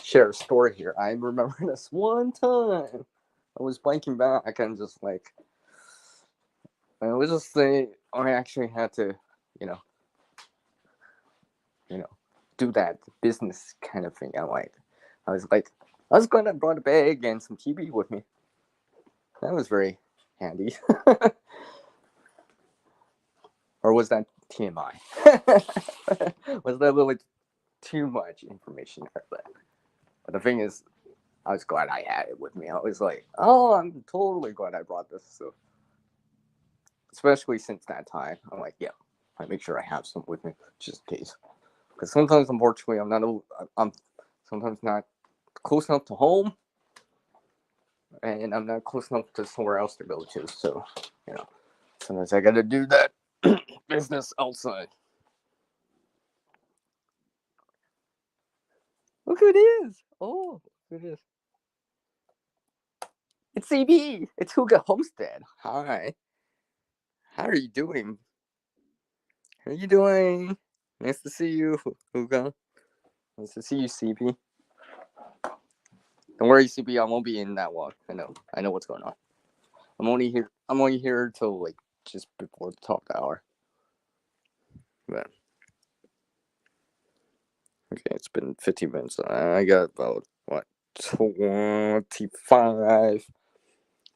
Share a story here. I remember this one time. I was biking back and just like, I was just saying, I actually had to, do that business kind of thing. I was going to bring a bag and some TV with me. That was very handy. Or was that TMI? Was that a little bit too much information there? But the thing is, I was glad I had it with me. I was like, oh, I'm totally glad I brought this. So, especially since that time, I'm like, yeah, I make sure I have some with me just in case. Because sometimes, unfortunately, I'm sometimes not close enough to home, and I'm not close enough to somewhere else to go to. So, sometimes I gotta do that business outside. Look who it is! Oh, look who it is. It's CB. It's Huga Homestead. Hi. How are you doing? How are you doing? Nice to see you, Huga. Nice to see you, CB. Don't worry, CB. I won't be in that walk. I know. I know what's going on. I'm only here. I'm only here till like just before the top hour. But okay, it's been 15 minutes. I got about what 25,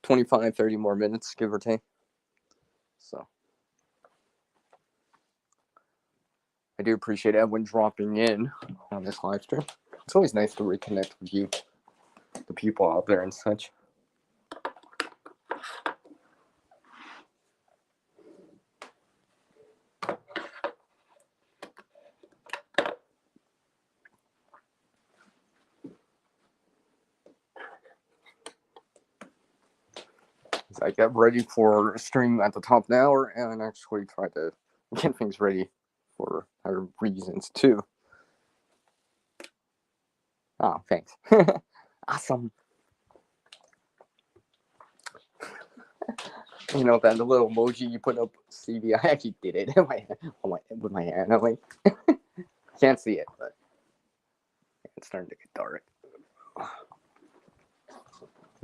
25, 30 more minutes, give or take. So I do appreciate everyone dropping in on this live stream. It's always nice to reconnect with you, the people out there and such. As I get ready for a stream at the top of the hour and actually try to get things ready for other reasons too. Oh, thanks. Awesome. You know that little emoji you put up, CB. I actually did it with my hand. I'm like, can't see it, but it's starting to get dark. I've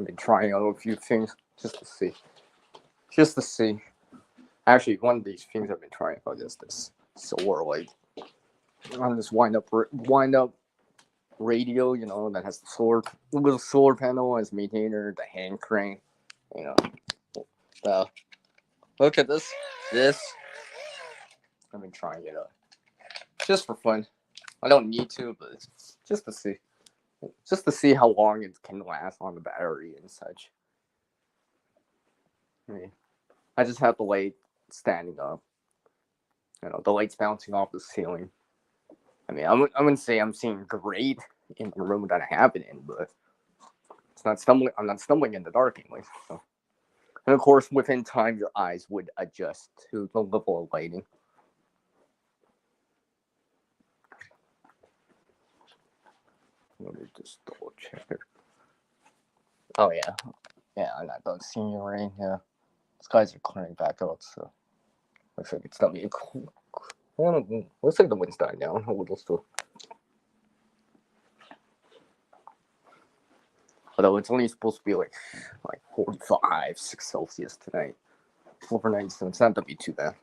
been trying out a few things just to see. Actually, one of these things I've been trying out is this solar light on this wind up radio. You know, that has the little solar panel as maintainer, the hand crane. You know, look at this. I've been trying it out just for fun. I don't need to, but just to see. Just to see how long it can last on the battery and such. I just have the light standing up. You know, the light's bouncing off the ceiling. I mean, I wouldn't say I'm seeing great in the room that I have it in, but it's not stumbling. I'm not stumbling in the dark anyway. So. And of course, within time, your eyes would adjust to the level of lighting. Let me just double check it. Oh yeah, I'm not done seeing you rain. Yeah, skies are clearing back out, so looks like it's not being cool. Looks like the wind's dying down a little still. Although it's only supposed to be like 45, 6 Celsius tonight. Overnight, so it's not gonna be too bad.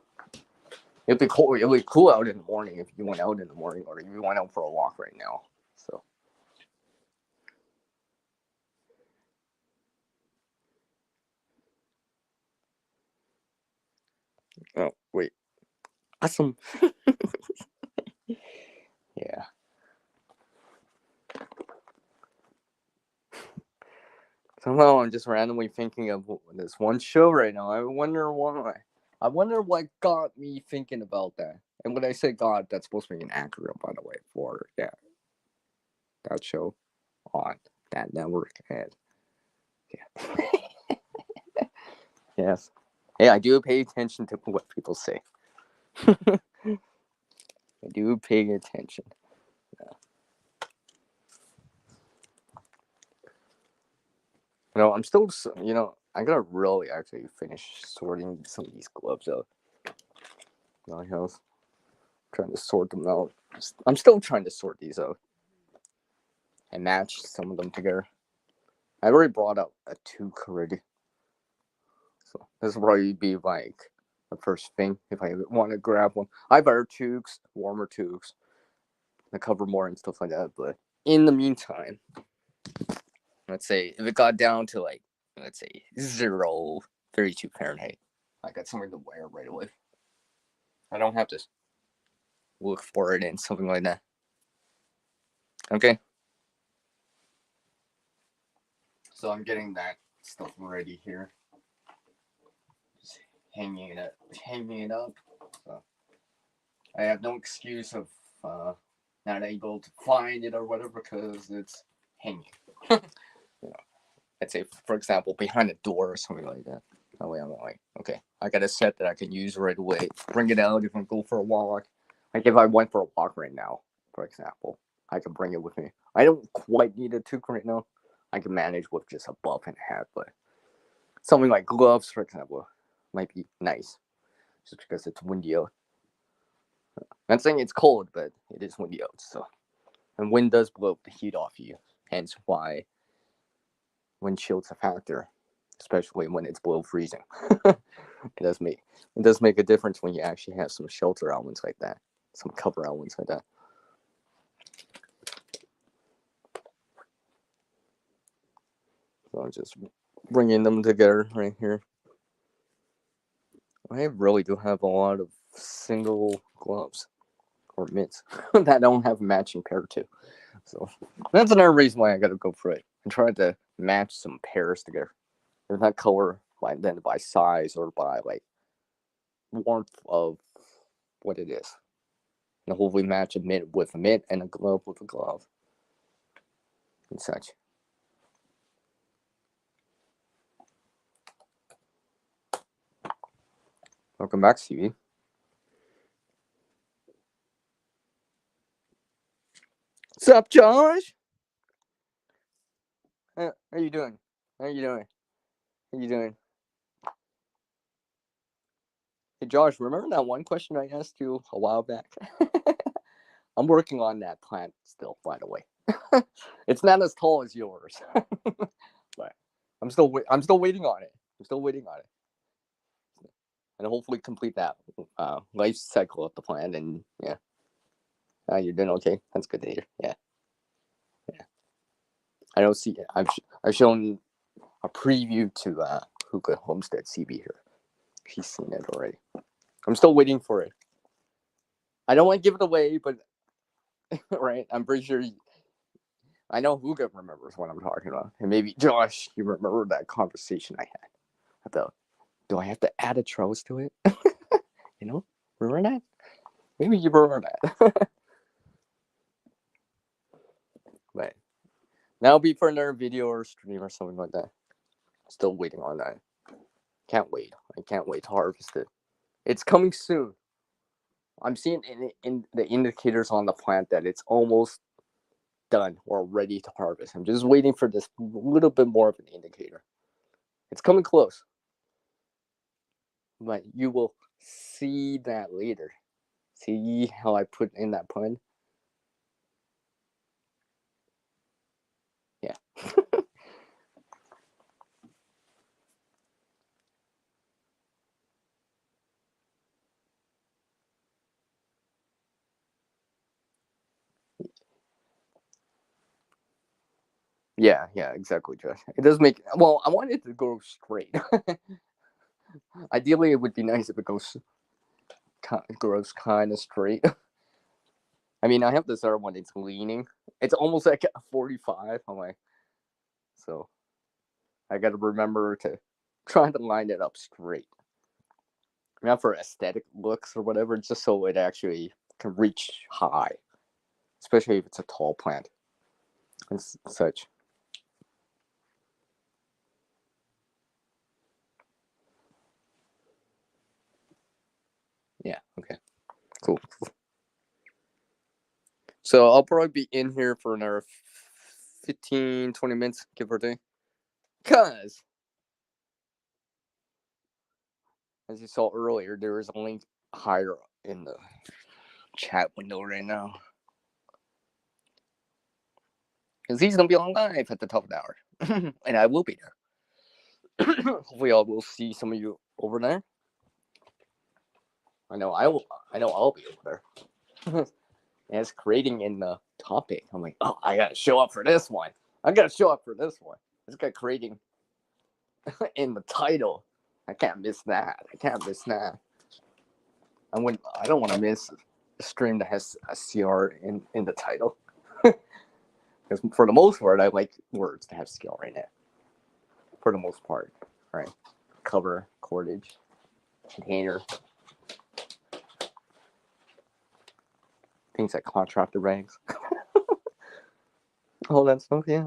It'd be cool. It'd be cool out in the morning if you went out in the morning, or if you went out for a walk right now. So. Oh wait. Awesome. Yeah. Somehow I'm just randomly thinking of this one show right now. I wonder why. I wonder what got me thinking about that. And when I say God, that's supposed to be an acronym, by the way, for that show on that network. And yeah. Yes. Hey, I do pay attention to what people say. I do pay attention. Yeah. I'm still, I gotta really actually finish sorting some of these gloves out. My house. Trying to sort them out. I'm still trying to sort these out and match some of them together. I already brought out a toque already. So this will probably be like the first thing if I want to grab one. I have other toques, warmer toques, to cover more and stuff like that. But in the meantime, let's say if it got down to let's say 32 Fahrenheit, I got something to wear right away. I don't have to look for it in something like that. Okay. So I'm getting that stuff ready here. Just hanging it up. So I have no excuse of not able to find it or whatever because it's hanging. I'd say, for example, behind a door or something like that. That way I'm like, okay, I got a set that I can use right away. Bring it out if I go for a walk. Like if I went for a walk right now, for example, I can bring it with me. I don't quite need a toque right now. I can manage with just a buff and a hat, but something like gloves, for example, might be nice, just because it's windy out. I'm not saying it's cold, but it is windy out. So, and wind does blow the heat off you. Hence why wind shield's a factor, especially when it's below freezing. it does make a difference when you actually have some shelter elements like that, some cover elements like that. So I'm just bringing them together right here. I really do have a lot of single gloves or mitts that don't have a matching pair to. So that's another reason why I gotta go for it. I'm trying to match some pairs together. If not color, then by size or by like warmth of what it is. And hopefully match a mitt with a mitt and a glove with a glove. And such. Welcome back, CV. What's up, Josh? How you doing? How you doing? How you doing? Hey, Josh, remember that one question I asked you a while back? I'm working on that plant still, by the way. It's not as tall as yours, but I'm still waiting on it. I'm still waiting on it, and hopefully complete that life cycle of the plant. And yeah, you're doing okay. That's good to hear. Yeah. I don't see. I've shown a preview to Hookah Homestead CB here. She's seen it already. I'm still waiting for it. I don't want to give it away, but right, I'm pretty sure. I know Hookah remembers what I'm talking about, and maybe Josh, you remember that conversation I had about, do I have to add a trellis to it? You know, remember that? Maybe you remember that. But that'll be for another video or stream or something like that. Still waiting on that. Can't wait. I can't wait to harvest it. It's coming soon. I'm seeing in the indicators on the plant that it's almost done or ready to harvest. I'm just waiting for this little bit more of an indicator. It's coming close. But you will see that later. See how I put in that pun? Yeah. Yeah, exactly, Josh. It does make, well, I want it to go straight. Ideally, it would be nice if it grows kind of straight. I mean, I have this other one, it's leaning. It's almost like a 45. I'm like, so I got to remember to try to line it up straight. Not for aesthetic looks or whatever, just so it actually can reach high, especially if it's a tall plant and such. Yeah, okay. Cool. So I'll probably be in here for another 15, 20 minutes, give or take. Because, as you saw earlier, there is a link higher in the chat window right now. Because he's going to be on live at the top of the hour. And I will be there. Hopefully I will see some of you over there. I know I'll be over there. And it's creating in the topic. I'm like, oh, I gotta show up for this one. It's got creating in the title. I can't miss that. I don't want to miss a stream that has a CR in the title. Because for the most part, I like words that have CR in it. For the most part, right? Cover, cordage, container, things like contractor rags. All that stuff, yeah.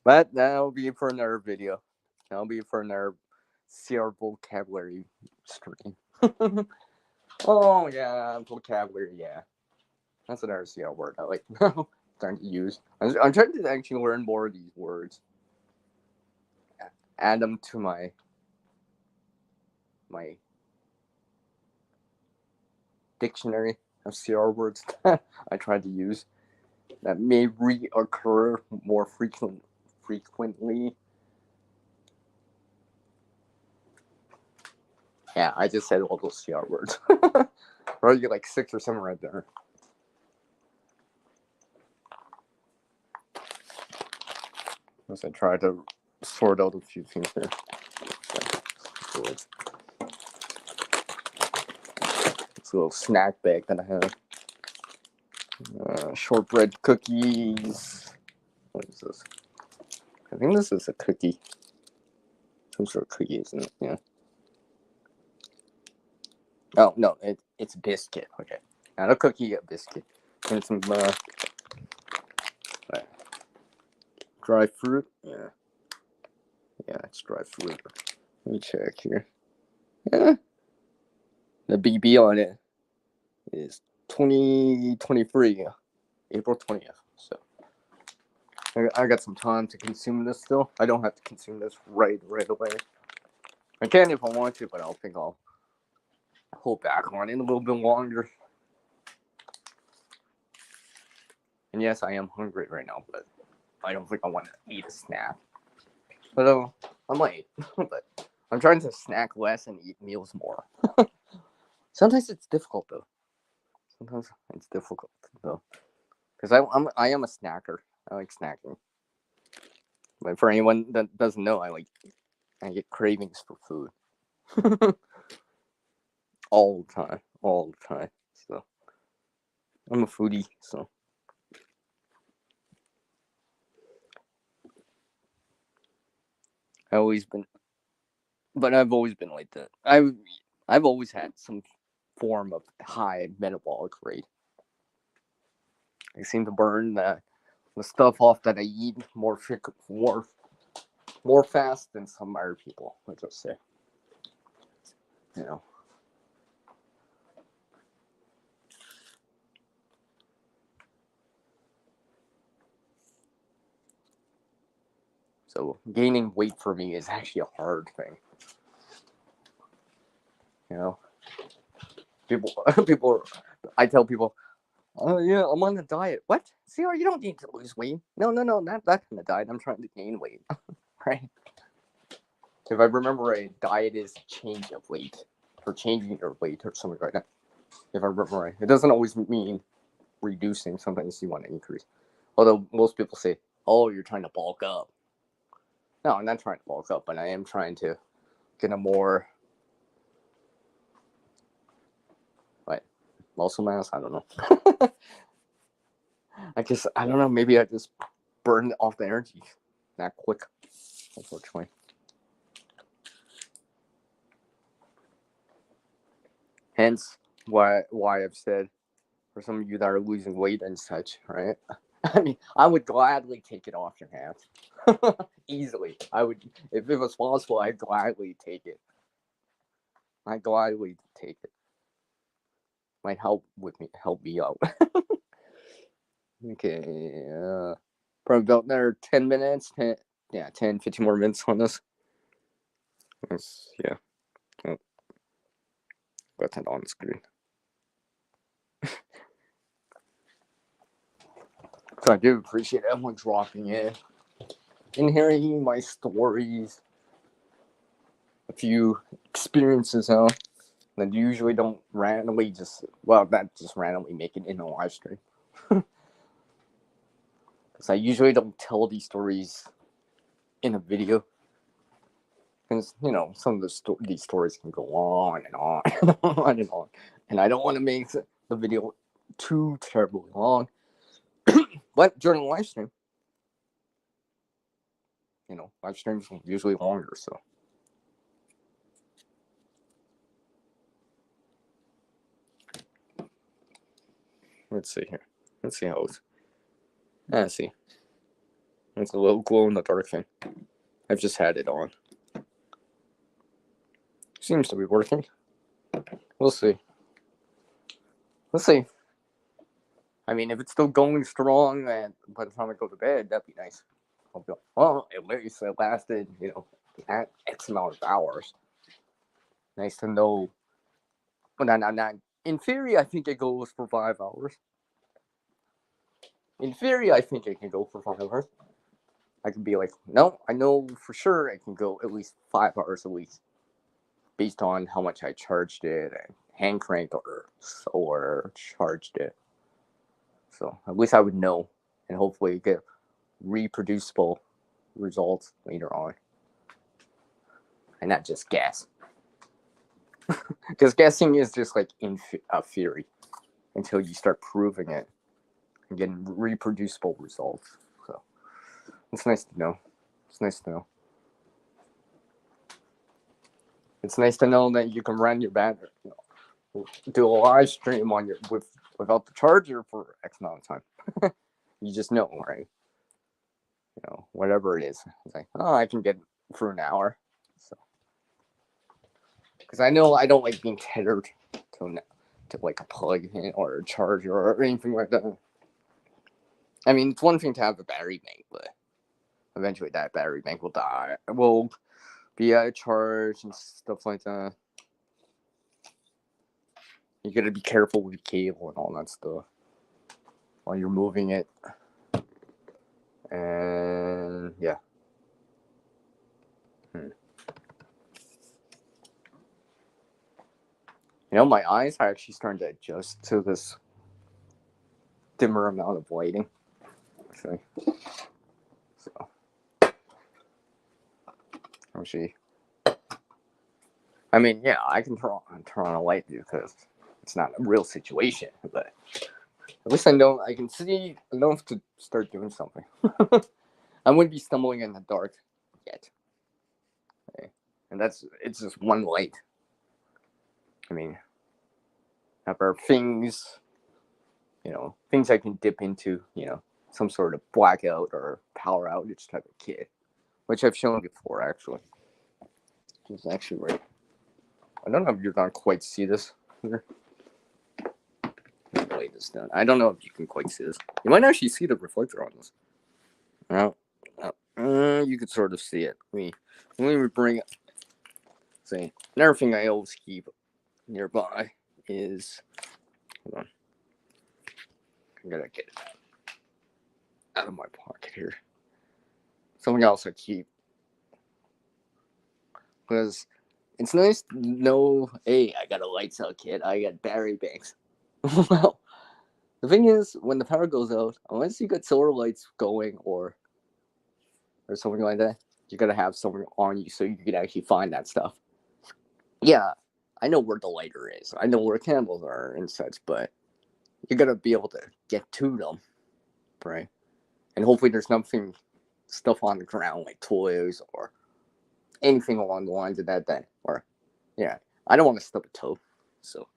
But that'll be for another video. That'll be for another CR vocabulary stream. Oh yeah, vocabulary, yeah. That's another CR word I like starting to use. I'm trying to actually learn more of these words. add them to my dictionary of CR words that I try to use that may reoccur more frequently. Yeah, I just said all those CR words. Probably like 6 or 7 right there. As I try to sort out a few things here. It's a little snack bag that I have. Shortbread cookies. What is this? I think this is a cookie. Some sort of cookie, isn't it? Yeah. Oh, no, it's a biscuit. Okay. Not a cookie, a biscuit. And some dry fruit. Yeah. Yeah, it's dry fruit. Let me check here. Yeah. The BB on it is 2023, April 20th. So I got some time to consume this still. I don't have to consume this right away. I can if I want to, but I think I'll hold back on it a little bit longer. And yes, I am hungry right now, but I don't think I want to eat a snack. But I might. But I'm trying to snack less and eat meals more. Sometimes it's difficult though. Because I am a snacker. I like snacking. But for anyone that doesn't know, I get cravings for food all the time. So I'm a foodie. So I've always been like that. I've always had some form of high metabolic rate. I seem to burn the stuff off that I eat more fast than some other people. Let's just say, you know. So gaining weight for me is actually a hard thing. You know, people. I tell people, oh yeah, I'm on a diet. What? See, you don't need to lose weight. No, not that kind of diet. I'm trying to gain weight, right? If I remember right, diet is change of weight or changing your weight or something like that. If I remember right, it doesn't always mean reducing. Sometimes you want to increase. Although most people say, "Oh, you're trying to bulk up." No, I'm not trying to bulk up, but I am trying to get a more muscle mass. I don't know. I don't know. Maybe I just burn off the energy that quick, unfortunately. Hence, why I've said for some of you that are losing weight and such, right? I mean, I would gladly take it off your hands easily. I would, if it was possible, I'd gladly take it. I'd gladly take it. Might help me out. Okay, probably about another 10 minutes. 10, 15 more minutes on this. Yeah. Oh, got that on screen. So I do appreciate everyone dropping in and hearing my stories, a few experiences, that usually don't randomly just randomly make it in a live stream. Because I usually don't tell these stories in a video. Because, some of these stories can go on and on and on and on. And I don't want to make the video too terribly long. But during a live stream, live streams are usually longer, so. Let's see here. Let's see how it looks. Let's see. It's a little glow in the dark thing. I've just had it on. Seems to be working. We'll see. Let's see. I mean, if it's still going strong, and by the time I go to bed, that'd be nice. I'll be like, well, at least it lasted, at X amount of hours. Nice to know. Well, not. In theory, I think it goes for 5 hours. In theory, I think it can go for 5 hours. I can be like, no, I know for sure I can go at least 5 hours a week based on how much I charged it and hand cranked or charged it. So at least I would know and hopefully get reproducible results later on. And not just guess. Because guessing is just like in theory until you start proving it and getting reproducible results. So it's nice to know. It's nice to know. It's nice to know that you can run your battery, do a live stream on your without the charger for X amount of time. You just know, right? Whatever it is. It's like, oh, I can get through an hour. So, because I know I don't like being tethered to like a plug in or a charger or anything like that. I mean, it's one thing to have a battery bank, but eventually that battery bank will die. Will be out of charge and stuff like that. You gotta be careful with the cable and all that stuff while you're moving it. And yeah. My eyes are actually starting to adjust to this dimmer amount of lighting. Actually. So, actually, I mean, yeah, I can turn on a light because it's not a real situation, but at least I know I can see enough to start doing something. I wouldn't be stumbling in the dark yet. Okay. And it's just one light. I mean, there are things, things I can dip into, some sort of blackout or power outage type of kit, which I've shown before, actually. It's actually right. I don't know if you're going to quite see this here. Let me lay this down. I don't know if you can quite see this. You might actually see the reflector on this. No. You can sort of see it. Let me bring it. See, another thing I always keep nearby is, hold on, I'm gonna get it out of my pocket here. Something else I keep, because it's nice to know, hey, I got a lights out kit, I got battery banks. Well, the thing is, when the power goes out, unless you got solar lights going or something like that, you gotta have something on you so you can actually find that stuff. Yeah, I know where the lighter is. I know where candles are and such, but you gotta be able to get to them, right? And hopefully there's nothing, stuff on the ground like toys or anything along the lines of that. Or, yeah, I don't want to stub a toe. So,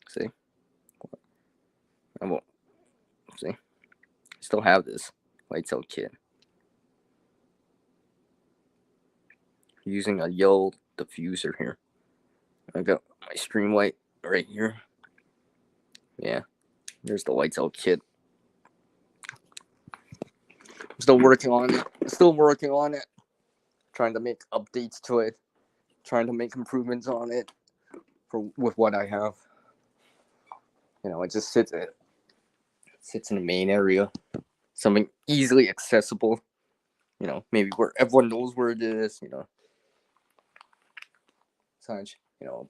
see, I won't. See, still have this lights out kit. Using a yellow diffuser here. I got my stream light right here. Yeah, there's the lights out kit. I'm still working on it. Trying to make updates to it. Trying to make improvements on it with what I have. It just sits in the main area. Something easily accessible. Maybe where everyone knows where it is. Such.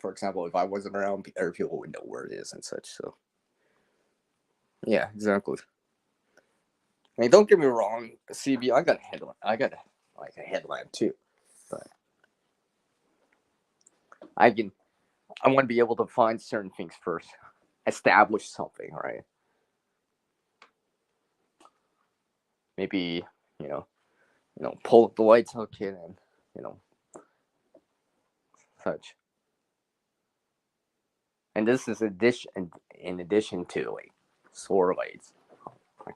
For example, if I wasn't around, other people would know where it is and such. So, yeah, exactly. I mean, don't get me wrong, CB. I got a headlamp. I got a headlamp too, but I want to be able to find certain things first, establish something, right? Maybe pull up the lights out kit and such. And this is in addition to like solar lights, a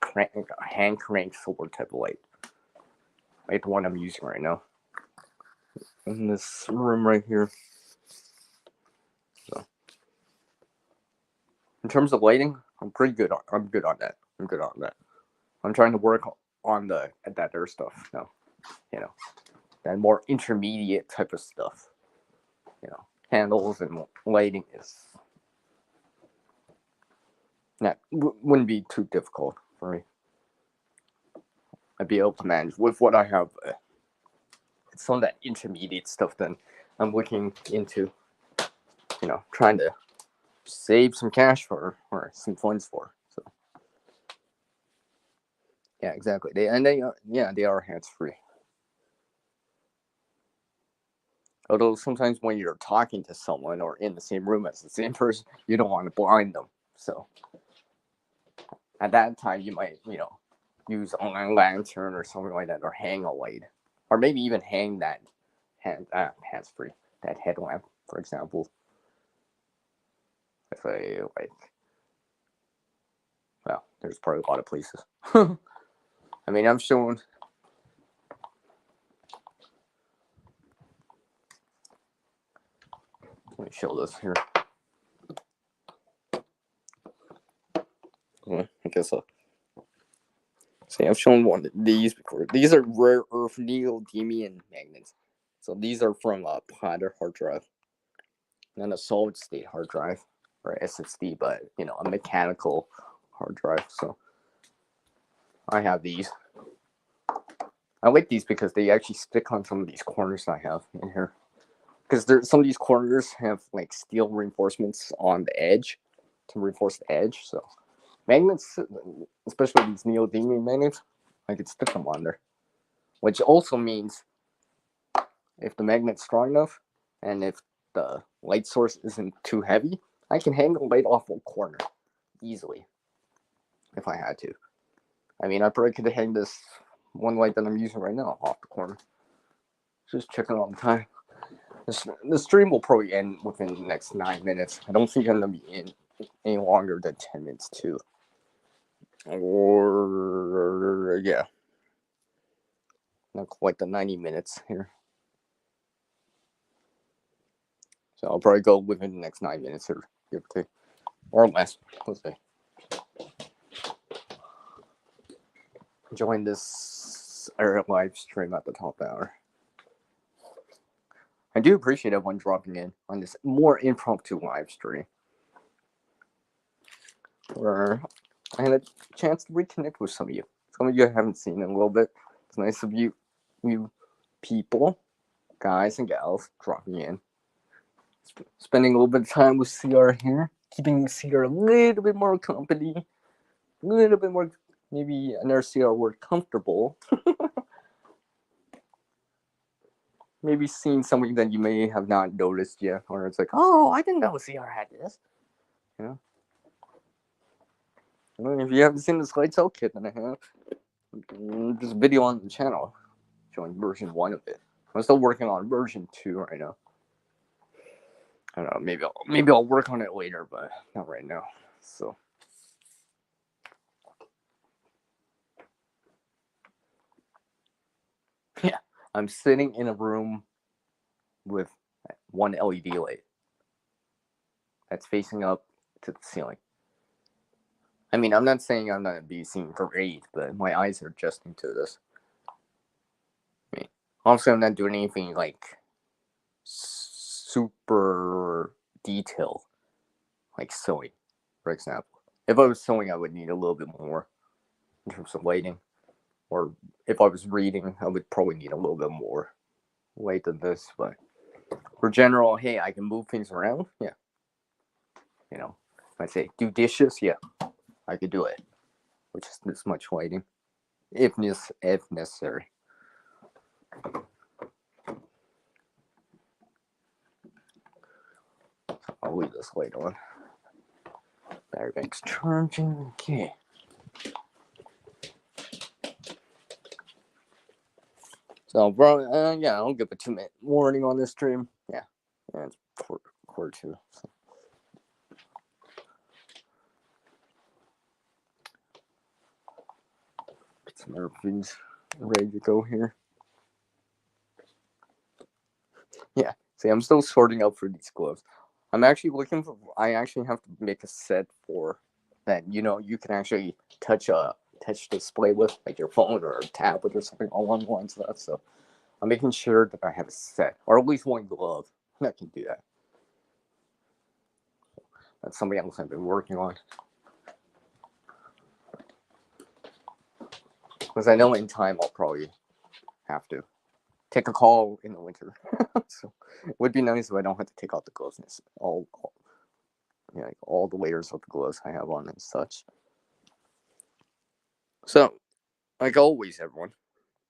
hand crank solar type of light, like the one I'm using right now in this room right here. So, in terms of lighting, I'm good on that. I'm trying to work on that other stuff now. you know, that more intermediate type of stuff. Candles and lighting is wouldn't be too difficult for me. I'd be able to manage with what I have. It's some of that intermediate stuff then I'm looking into, trying to save some cash for or some funds for. So yeah, exactly. They are hands free. Although sometimes when you're talking to someone or in the same room as the same person, you don't want to blind them. So at that time, you might, use a lantern or something like that, or hang a light, or maybe even hang that hands free, that headlamp, for example. If I well, there's probably a lot of places. I mean, I'm showing. Let me show this here. I guess so. See, I've shown one of these before. These are rare earth neodymium magnets. So these are from a platter hard drive, and a solid state hard drive, or SSD, but a mechanical hard drive. So I have these. I like these because they actually stick on some of these corners I have in here. Because some of these corners have like steel reinforcements on the edge to reinforce the edge. So magnets, especially these neodymium magnets, I could stick them on there. Which also means if the magnet's strong enough and if the light source isn't too heavy, I can hang the light off a corner easily if I had to. I mean, I probably could hang this one light that I'm using right now off the corner. Just checking all the time. The stream will probably end within the next 9 minutes. I don't think I'm going to be in any longer than 10 minutes, too. Or, yeah. Not quite the 90 minutes here. So I'll probably go within the next 9 minutes or give or take. Or less, let's say. Join this live stream at the top hour. I do appreciate everyone dropping in on this more impromptu live stream, where I had a chance to reconnect with some of you. Some of you I haven't seen in a little bit. It's nice of you people, guys and gals, dropping in. Spending a little bit of time with CR here, keeping CR a little bit more company, a little bit more, maybe another CR word, comfortable. Maybe seeing something that you may have not noticed yet, or it's like, oh, I didn't know CR had this. If you haven't seen this lights out kit that I have, there's a video on the channel showing version 1 of it. I'm still working on version 2 right now. I don't know, maybe I'll work on it later, but not right now. So yeah, I'm sitting in a room with one LED light that's facing up to the ceiling. I mean, I'm not saying I'm not going to be seeing great, but my eyes are adjusting to this. I mean, obviously I'm not doing anything like super detailed, like sewing, for example. If I was sewing, I would need a little bit more in terms of lighting. Or if I was reading, I would probably need a little bit more light than this. But for general, hey, I can move things around. Yeah. If I say do dishes, yeah, I could do it. Which is this much lighting, if necessary. I'll leave this light on. Battery bank's charging. Okay. So, bro, yeah, I'll give a 2-minute warning on this stream. Yeah, it's quarter 2. So. Get some other things ready to go here. Yeah, see, I'm still sorting out for these gloves. I'm actually looking for. I actually have to make a set for that. You can actually touch touch display with, like your phone or a tablet or something along the lines of that. So I'm making sure that I have a set, or at least one glove that can do that. That's something else I've been working on. Because I know in time I'll probably have to take a call in the winter. So it would be nice if I don't have to take out the gloves, like all the layers of the gloves I have on and such. So, like always, everyone,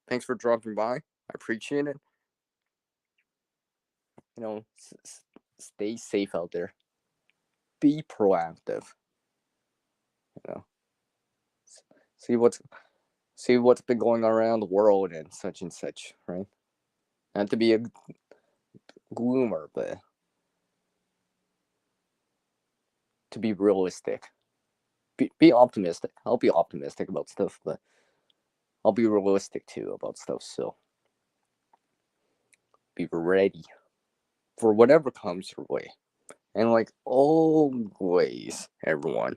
thanks for dropping by. I appreciate it. Stay safe out there. Be proactive. You know, see what's been going on around the world and such, right? Not to be a gloomer, but to be realistic. Be optimistic. I'll be optimistic about stuff, but I'll be realistic too about stuff. So be ready for whatever comes your way. And like always, everyone,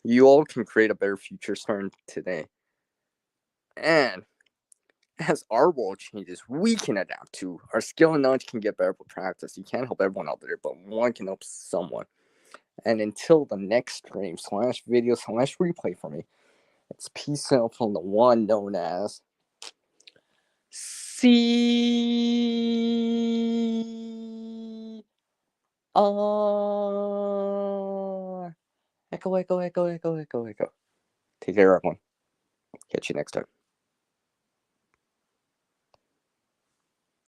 you all can create a better future starting today. And as our world changes, we can adapt to. Our skill and knowledge can get better with practice. You can't help everyone out there, but one can help someone. And until the next stream / video / replay for me, it's peace out from the one known as See Echo, echo, echo, echo, echo, echo. Take care, everyone. Catch you next time.